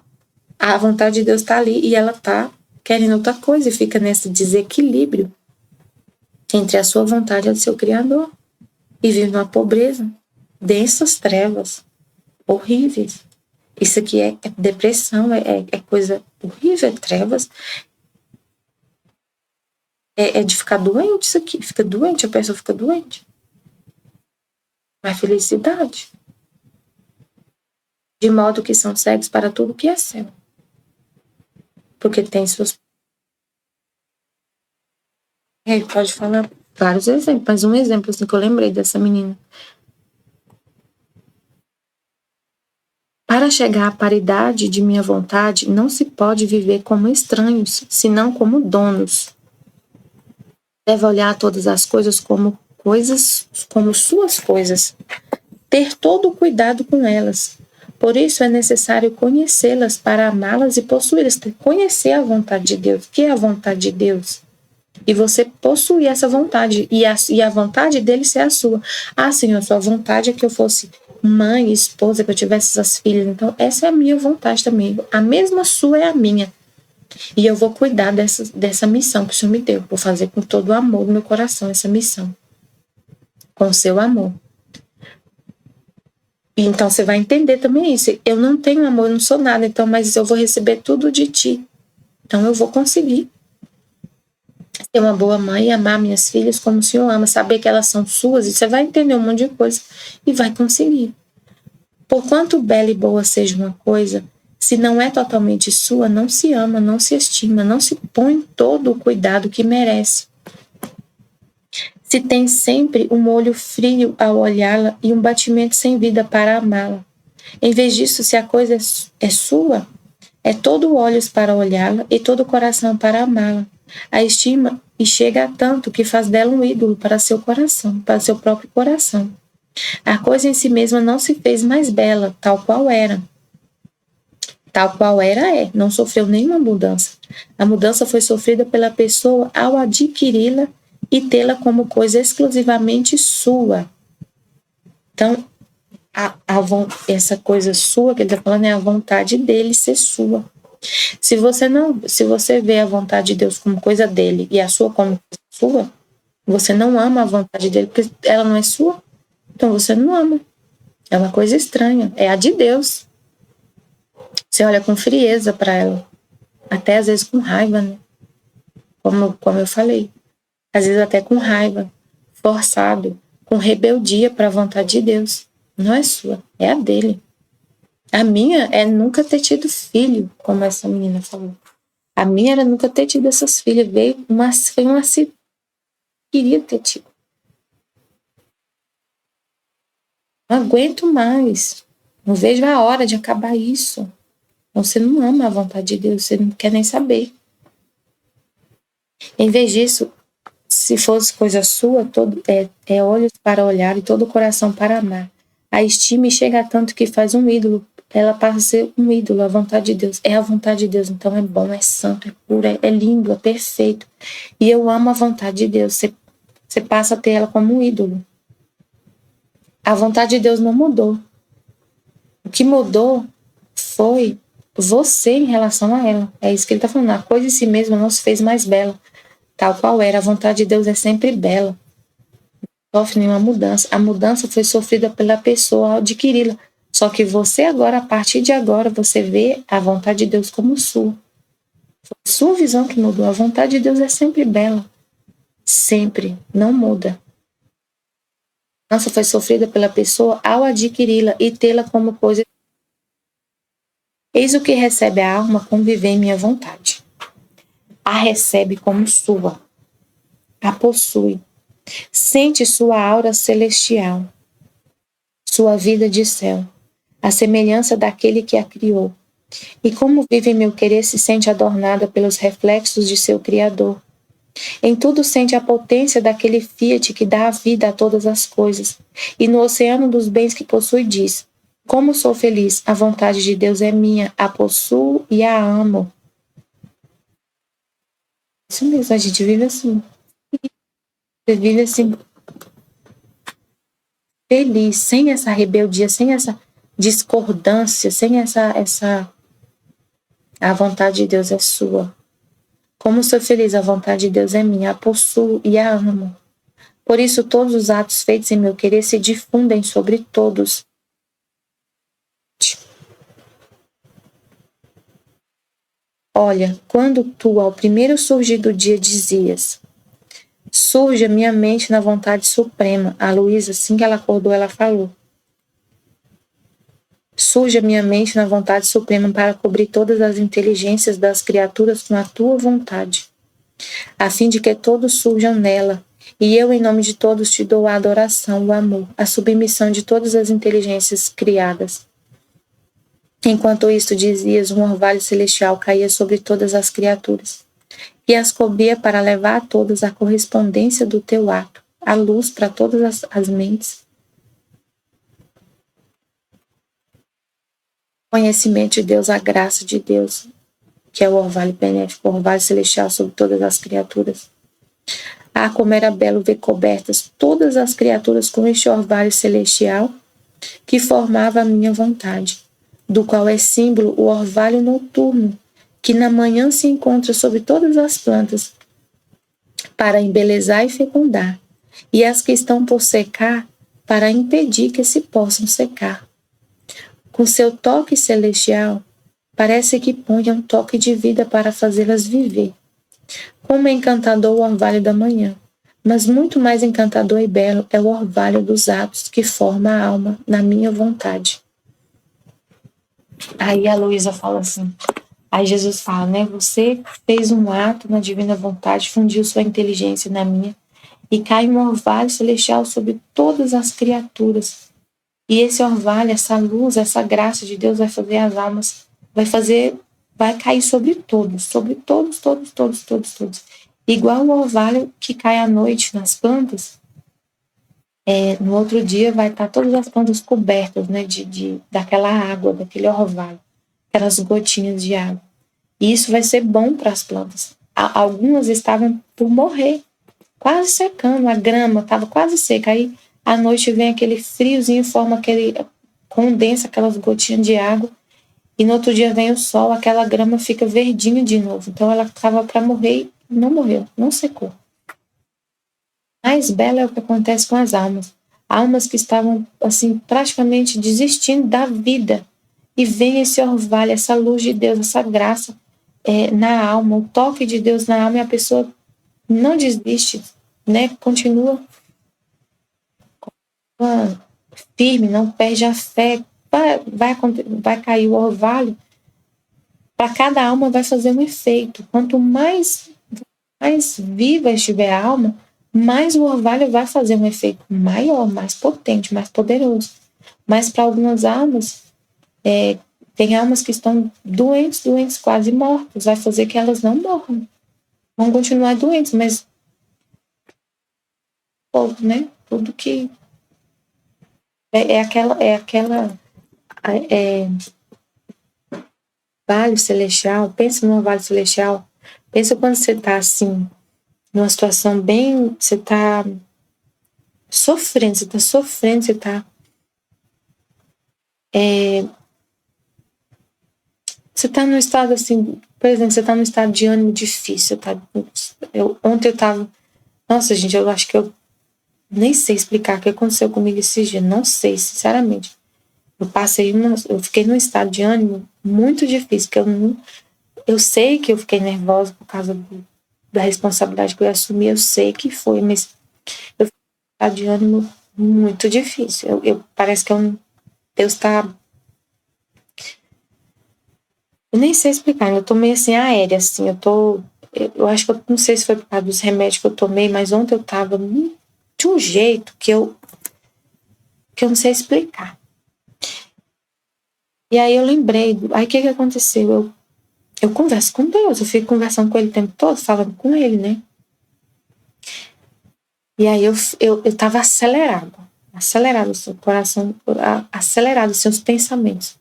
a vontade de Deus está ali e ela está querendo outra coisa e fica nesse desequilíbrio entre a sua vontade e a do seu Criador. E vive numa pobreza, densas trevas, horríveis. Isso aqui é depressão, é coisa horrível, é trevas. É de ficar doente isso aqui. Fica doente, a pessoa fica doente. Não é felicidade. De modo que são cegos para tudo que é céu. Porque tem suas... pode falar vários exemplos, mas um exemplo assim que eu lembrei dessa menina. Para chegar à paridade de minha vontade, não se pode viver como estranhos, senão como donos. Deve olhar todas as coisas como suas coisas. Ter todo o cuidado com elas. Por isso é necessário conhecê-las para amá-las e possuí-las. Conhecer a vontade de Deus. O que é a vontade de Deus? E você possuir essa vontade. E a vontade dele ser a sua. Ah, Senhor, sua vontade é que eu fosse mãe, esposa, que eu tivesse essas filhas. Então, essa é a minha vontade também. A mesma sua é a minha. E eu vou cuidar dessa missão que o Senhor me deu. Vou fazer com todo o amor do meu coração essa missão. Com o seu amor. E então você vai entender também isso. Eu não tenho amor, eu não sou nada, então, mas eu vou receber tudo de ti. Então eu vou conseguir ser uma boa mãe, amar minhas filhas como o Senhor ama, saber que elas são suas, e você vai entender um monte de coisa e vai conseguir. Por quanto bela e boa seja uma coisa, se não é totalmente sua, não se ama, não se estima, não se põe todo o cuidado que merece. Se tem sempre um olho frio ao olhá-la e um batimento sem vida para amá-la. Em vez disso, se a coisa é sua, é todo olhos para olhá-la e todo coração para amá-la. A estima e chega a tanto que faz dela um ídolo para seu coração, para seu próprio coração. A coisa em si mesma não se fez mais bela, tal qual era. Tal qual era, não sofreu nenhuma mudança. A mudança foi sofrida pela pessoa ao adquiri-la e tê-la como coisa exclusivamente sua. Então, essa coisa sua que ele está falando é a vontade dele ser sua. Se você vê a vontade de Deus como coisa dele e a sua como coisa sua, você não ama a vontade dele porque ela não é sua, então você não ama. É uma coisa estranha, é a de Deus. Você olha com frieza para ela, até às vezes com raiva, né? Como eu falei, às vezes até com raiva, forçado, com rebeldia para a vontade de Deus. Não é sua, é a dele. A minha é nunca ter tido filho, como essa menina falou. A minha era nunca ter tido essas filhas. Foi uma queria ter tido. Não aguento mais. Não vejo a hora de acabar isso. Você não ama a vontade de Deus, você não quer nem saber. Em vez disso, se fosse coisa sua, é olhos para olhar e todo o coração para amar. A estima chega a tanto que faz um ídolo. Ela passa a ser um ídolo, a vontade de Deus. É a vontade de Deus, então é bom, é santo, é puro, é lindo, é perfeito. E eu amo a vontade de Deus. Você passa a ter ela como um ídolo. A vontade de Deus não mudou. O que mudou foi você em relação a ela. É isso que ele está falando. A coisa em si mesma não se fez mais bela, tal qual era. A vontade de Deus é sempre bela. Não sofre nenhuma mudança. A mudança foi sofrida pela pessoa ao adquiri-la. Só que você agora, a partir de agora, você vê a vontade de Deus como sua. Foi sua visão que mudou. A vontade de Deus é sempre bela. Sempre. Não muda. A mudança foi sofrida pela pessoa ao adquiri-la e tê-la como coisa. Eis o que recebe a alma quando vive em minha vontade. A recebe como sua. A possui. Sente sua aura celestial. Sua vida de céu. a semelhança daquele que a criou. E como vive meu querer se sente adornada pelos reflexos de seu Criador. Em tudo sente a potência daquele Fiat que dá a vida a todas as coisas. E no oceano dos bens que possui diz: como sou feliz, a vontade de Deus é minha, a possuo e a amo. Isso mesmo, a gente vive assim. Você vive assim, feliz, sem essa rebeldia, sem essa discordância, sem essa... A vontade de Deus é sua. Como sou feliz, a vontade de Deus é minha, a possuo e a amo. Por isso, todos os atos feitos em meu querer se difundem sobre todos. Olha, quando tu, ao primeiro surgir do dia, dizias: surge a minha mente na vontade suprema. A Luísa, assim que ela acordou, ela falou: surge a minha mente na vontade suprema para cobrir todas as inteligências das criaturas com a tua vontade, a fim de que todos surjam nela. E eu, em nome de todos, te dou a adoração, o amor, a submissão de todas as inteligências criadas. Enquanto isto dizias, um orvalho celestial caía sobre todas as criaturas e as cobria para levar a todas a correspondência do teu ato, a luz para todas as mentes, conhecimento de Deus, a graça de Deus, que é o orvalho benéfico, o orvalho celestial sobre todas as criaturas. Ah, como era belo ver cobertas todas as criaturas com este orvalho celestial que formava a minha vontade, do qual é símbolo o orvalho noturno, que na manhã se encontra sobre todas as plantas, para embelezar e fecundar, e as que estão por secar, para impedir que se possam secar. Com seu toque celestial, parece que põe um toque de vida para fazê-las viver. Como é encantador o orvalho da manhã, mas muito mais encantador e belo é o orvalho dos atos que forma a alma na minha vontade. Aí a Luísa fala assim, aí Jesus fala, né? Você fez um ato na divina vontade, fundiu sua inteligência na minha, e cai um orvalho celestial sobre todas as criaturas. E esse orvalho, essa luz, essa graça de Deus vai fazer as almas, vai cair sobre todos, todos. Igual o orvalho que cai à noite nas plantas, no outro dia vai estar todas as plantas cobertas, né, daquela água, daquele orvalho, aquelas gotinhas de água. E isso vai ser bom para as plantas. Algumas estavam por morrer, quase secando, a grama estava quase seca. Aí à noite vem aquele friozinho, condensa aquelas gotinhas de água, e no outro dia vem o sol, aquela grama fica verdinha de novo. Então ela estava para morrer e não morreu, não secou. Mais belo é o que acontece com as almas. Almas que estavam assim praticamente desistindo da vida. E vem esse orvalho, essa luz de Deus, essa graça na alma, o toque de Deus na alma, e a pessoa não desiste, né? Continua firme, não perde a fé. Vai cair o orvalho. Para cada alma vai fazer um efeito. Quanto mais viva estiver a alma, mais o orvalho vai fazer um efeito maior, mais potente, mais poderoso. Mas para algumas almas, tem almas que estão doentes, quase mortas. Vai fazer que elas não morram. Vão continuar doentes, mas né? Tudo que vale celestial. Pensa num vale celestial. Pensa quando você está assim, numa situação bem, você está sofrendo, você está você está num estado assim, por exemplo, você está num estado de ânimo difícil. Ontem eu estava, nossa gente, eu acho que eu nem sei explicar o que aconteceu comigo esses dias, não sei, sinceramente. Eu fiquei num estado de ânimo muito difícil, que eu sei que eu fiquei nervosa por causa da responsabilidade que eu assumi, eu sei que foi, mas eu fiquei num estado de ânimo muito difícil. Parece que Deus está... Eu nem sei explicar, eu tô meio assim aérea, assim, eu acho que eu não sei se foi por causa dos remédios que eu tomei, mas ontem eu tava de um jeito que eu não sei explicar. E aí eu lembrei, aí o que aconteceu? Eu converso com Deus, eu fico conversando com ele o tempo todo, falando com ele, né? E aí eu tava acelerado o seu coração, acelerado os seus pensamentos.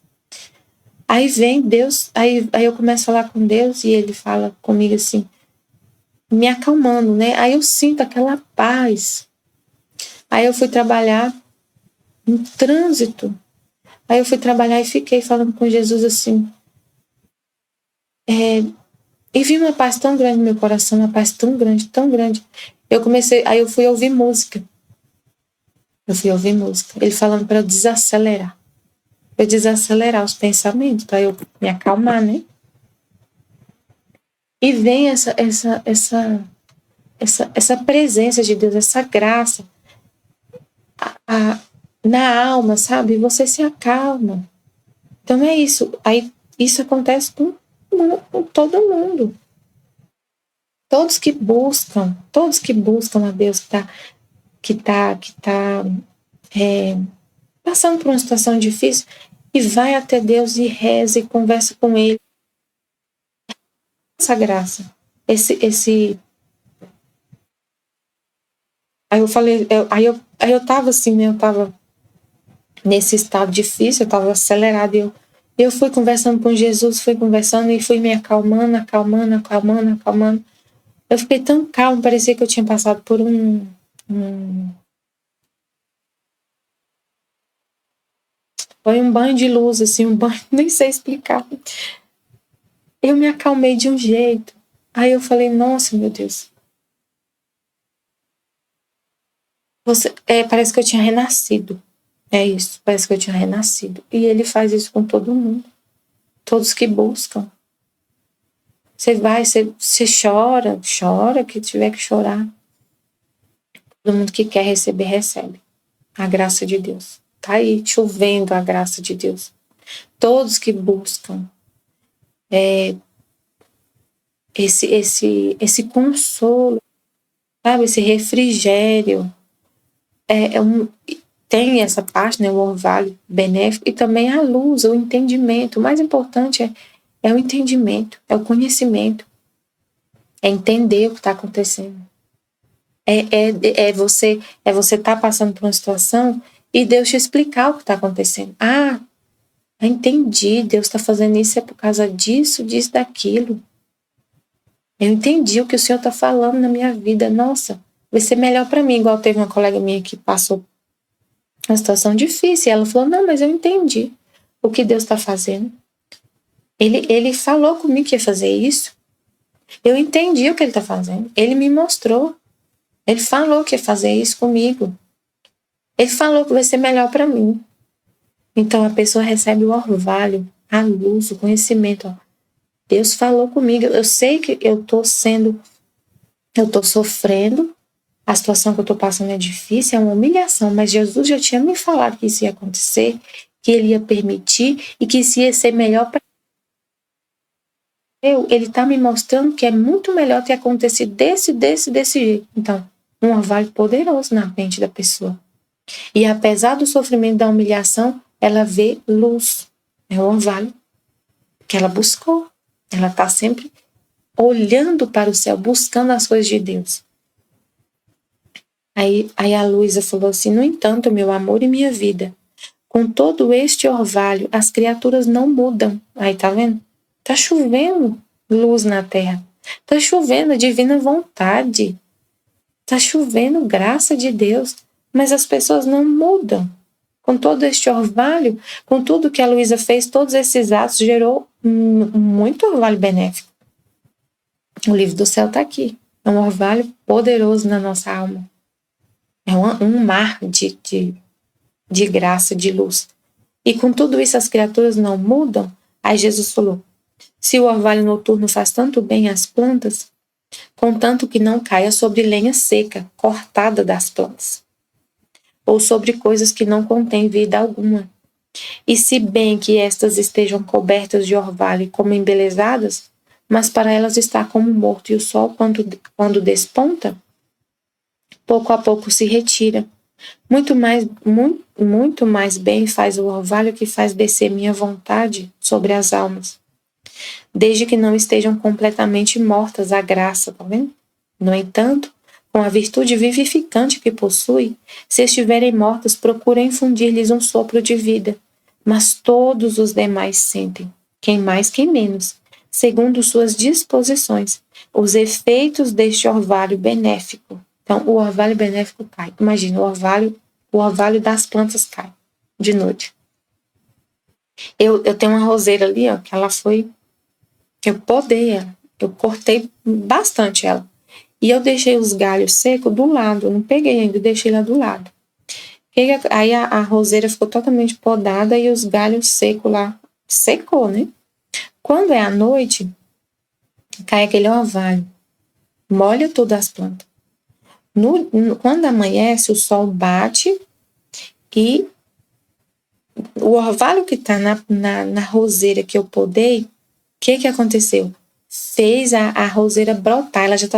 Aí vem Deus, aí eu começo a falar com Deus e ele fala comigo assim, me acalmando, né? Aí eu sinto aquela paz. Aí eu fui trabalhar no trânsito. Aí eu fui trabalhar e fiquei falando com Jesus assim. E vi uma paz tão grande no meu coração, uma paz tão grande, tão grande. Aí eu fui ouvir música. Ele falando para eu desacelerar. Eu desacelerar os pensamentos, para eu me acalmar, né? E vem essa presença de Deus, essa graça na alma, sabe? Você se acalma. Então é isso. Aí isso acontece com todo mundo. Todos que buscam a Deus, que tá passando por uma situação difícil, e vai até Deus e reza e conversa com Ele. Essa graça. Aí eu falei, aí eu tava assim, né? Eu tava nesse estado difícil, eu tava acelerada. Eu fui conversando com Jesus, fui conversando e fui me acalmando. Eu fiquei tão calma, parecia que eu tinha passado por foi um banho de luz, assim, um banho, nem sei explicar. Eu me acalmei de um jeito. Aí eu falei, nossa, meu Deus. Parece que eu tinha renascido. É isso, parece que eu tinha renascido. E ele faz isso com todo mundo. Todos que buscam. Você chora que tiver que chorar. Todo mundo que quer receber, recebe. A graça de Deus. Tá aí, chovendo a graça de Deus. Todos que buscam esse consolo, sabe? Esse refrigério. Tem essa parte, né? O orvalho benéfico e também a luz, o entendimento. O mais importante é o entendimento, é o conhecimento. É entender o que está acontecendo. É você estar passando por uma situação e Deus te explicar o que está acontecendo. Entendi, Deus está fazendo isso é por causa disso, daquilo. Eu entendi o que o Senhor está falando na minha vida. Nossa, vai ser melhor para mim. Igual teve uma colega minha que passou uma situação difícil e ela falou, não, mas eu entendi o que Deus está fazendo. Ele falou comigo que ia fazer isso. Eu entendi o que ele está fazendo. Ele me mostrou. Ele falou que ia fazer isso comigo. Ele falou que vai ser melhor para mim. Então a pessoa recebe o orvalho, a luz, o conhecimento. Ó. Deus falou comigo. Eu sei que eu tô sofrendo. A situação que eu tô passando é difícil, é uma humilhação. Mas Jesus já tinha me falado que isso ia acontecer, que Ele ia permitir e que isso ia ser melhor para eu. Ele tá me mostrando que é muito melhor ter acontecido desse jeito. Então, um orvalho poderoso na mente da pessoa. E apesar do sofrimento, da humilhação, ela vê luz. É um orvalho que ela buscou. Ela está sempre olhando para o céu, buscando as coisas de Deus. Aí a Luísa falou assim, no entanto, meu amor e minha vida, com todo este orvalho, as criaturas não mudam. Aí tá vendo? Tá chovendo luz na terra. Tá chovendo a divina vontade. Tá chovendo graça de Deus. Mas as pessoas não mudam. Com todo este orvalho, com tudo que a Luísa fez, todos esses atos gerou muito orvalho benéfico. O livro do céu está aqui. É um orvalho poderoso na nossa alma. É um mar de graça, de luz. E com tudo isso as criaturas não mudam. Aí Jesus falou, se o orvalho noturno faz tanto bem às plantas, contanto que não caia sobre lenha seca, cortada das plantas, ou sobre coisas que não contêm vida alguma. E se bem que estas estejam cobertas de orvalho como embelezadas, mas para elas está como morto, e o sol, quando desponta, pouco a pouco se retira. Muito mais bem faz o orvalho que faz descer minha vontade sobre as almas, desde que não estejam completamente mortas à graça, tá vendo? No entanto, com a virtude vivificante que possui, se estiverem mortas, procura infundir-lhes um sopro de vida, mas todos os demais sentem, quem mais, quem menos, segundo suas disposições, os efeitos deste orvalho benéfico. Então, o orvalho benéfico cai. Imagina, o orvalho das plantas cai de noite. Eu tenho uma roseira ali, ó, que ela foi... Eu podei ela. Eu cortei bastante ela. E eu deixei os galhos secos do lado. Eu não peguei ainda, deixei lá do lado. Aí a roseira ficou totalmente podada e os galhos secos lá. Secou, né? Quando é à noite, cai aquele orvalho. Molha todas as plantas. Quando amanhece, o sol bate e o orvalho que está na roseira que eu podei, o que aconteceu? Fez a roseira brotar, ela já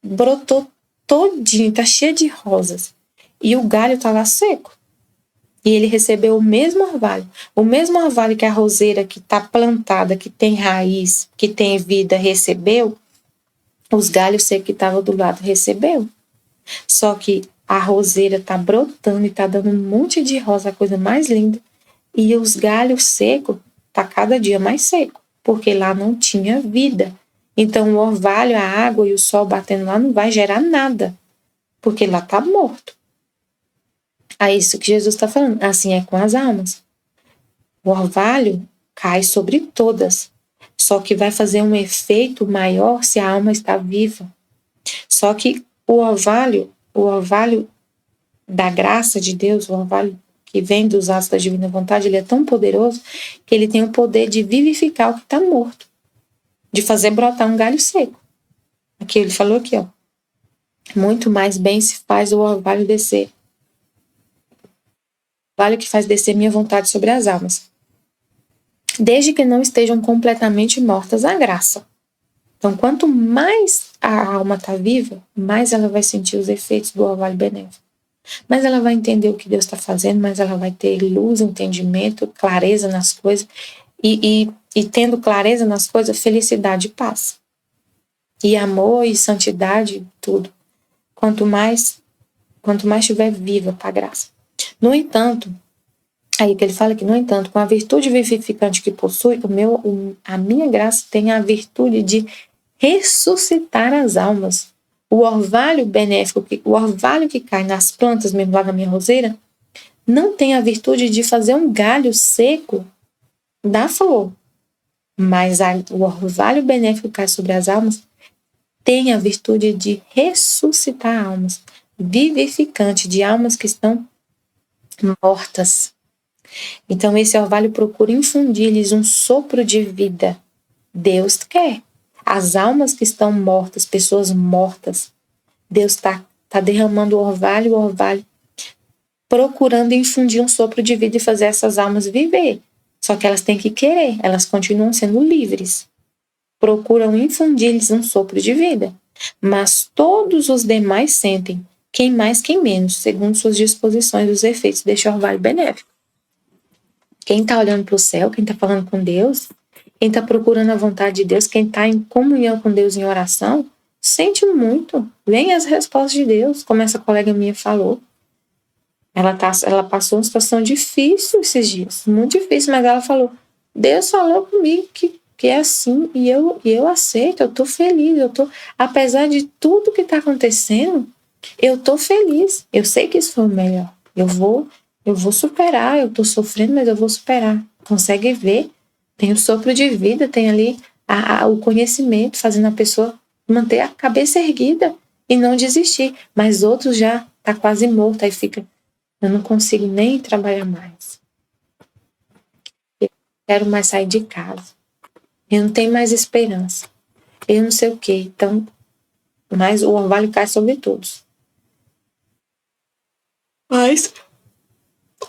brotou todinho, tá cheia de rosas. E o galho tá lá seco. E ele recebeu o mesmo orvalho que a roseira que está plantada, que tem raiz, que tem vida, recebeu, os galhos secos que estavam do lado recebeu. Só que a roseira tá brotando e tá dando um monte de rosa, a coisa mais linda. E os galhos secos tá cada dia mais seco, porque lá não tinha vida. Então o orvalho, a água e o sol batendo lá não vai gerar nada, porque lá tá morto. É isso que Jesus está falando. Assim é com as almas. O orvalho cai sobre todas, só que vai fazer um efeito maior se a alma está viva. Só que o orvalho da graça de Deus, o orvalho que vem dos atos da divina vontade, ele é tão poderoso que ele tem o poder de vivificar o que está morto, de fazer brotar um galho seco. Aqui ele falou aqui, ó. Muito mais bem se faz o orvalho descer. O orvalho que faz descer minha vontade sobre as almas, desde que não estejam completamente mortas à graça. Então, quanto mais a alma está viva, mais ela vai sentir os efeitos do orvalho benéfico. Mais ela vai entender o que Deus está fazendo, mais ela vai ter luz, entendimento, clareza nas coisas. E tendo clareza nas coisas, felicidade e paz. E amor e santidade, tudo. Quanto mais estiver viva para a graça. No entanto, aí que ele fala que, no entanto, com a virtude vivificante que possui, a minha graça tem a virtude de ressuscitar as almas. O orvalho benéfico, o orvalho que cai nas plantas, mesmo lá na minha roseira, não tem a virtude de fazer um galho seco da flor. Mas o orvalho benéfico que cai sobre as almas tem a virtude de ressuscitar almas, vivificante de almas que estão mortas. Então, esse orvalho procura infundir-lhes um sopro de vida. Deus quer. As almas que estão mortas, pessoas mortas, Deus está derramando o orvalho, procurando infundir um sopro de vida e fazer essas almas viver. Só que elas têm que querer, elas continuam sendo livres. Procuram infundir-lhes um sopro de vida. Mas todos os demais sentem, quem mais, quem menos, segundo suas disposições, os efeitos deste orvalho benéfico. Quem está olhando para o céu, quem está falando com Deus, quem está procurando a vontade de Deus, quem está em comunhão com Deus em oração, sente muito. Vem as respostas de Deus, como essa colega minha falou. Ela passou uma situação difícil esses dias, muito difícil, mas ela falou, Deus falou comigo que é assim, e eu aceito, eu estou feliz, apesar de tudo que está acontecendo, eu estou feliz, eu sei que isso foi o melhor, eu vou superar, eu estou sofrendo, mas eu vou superar. Consegue ver? Tem o sopro de vida, tem ali o conhecimento, fazendo a pessoa manter a cabeça erguida e não desistir. Mas outros já tá quase morto, aí fica, eu não consigo nem trabalhar mais. Eu não quero mais sair de casa. Eu não tenho mais esperança. Eu não sei o quê. Então, mas o orvalho cai sobre todos. Mas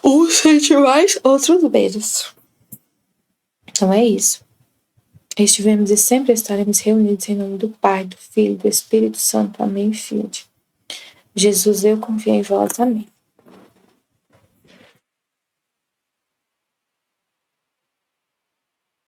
uns sente mais, outros menos. Então é isso. Estivemos e sempre estaremos reunidos em nome do Pai, do Filho e do Espírito Santo. Amém, filho. Jesus, eu confio em vós. Amém.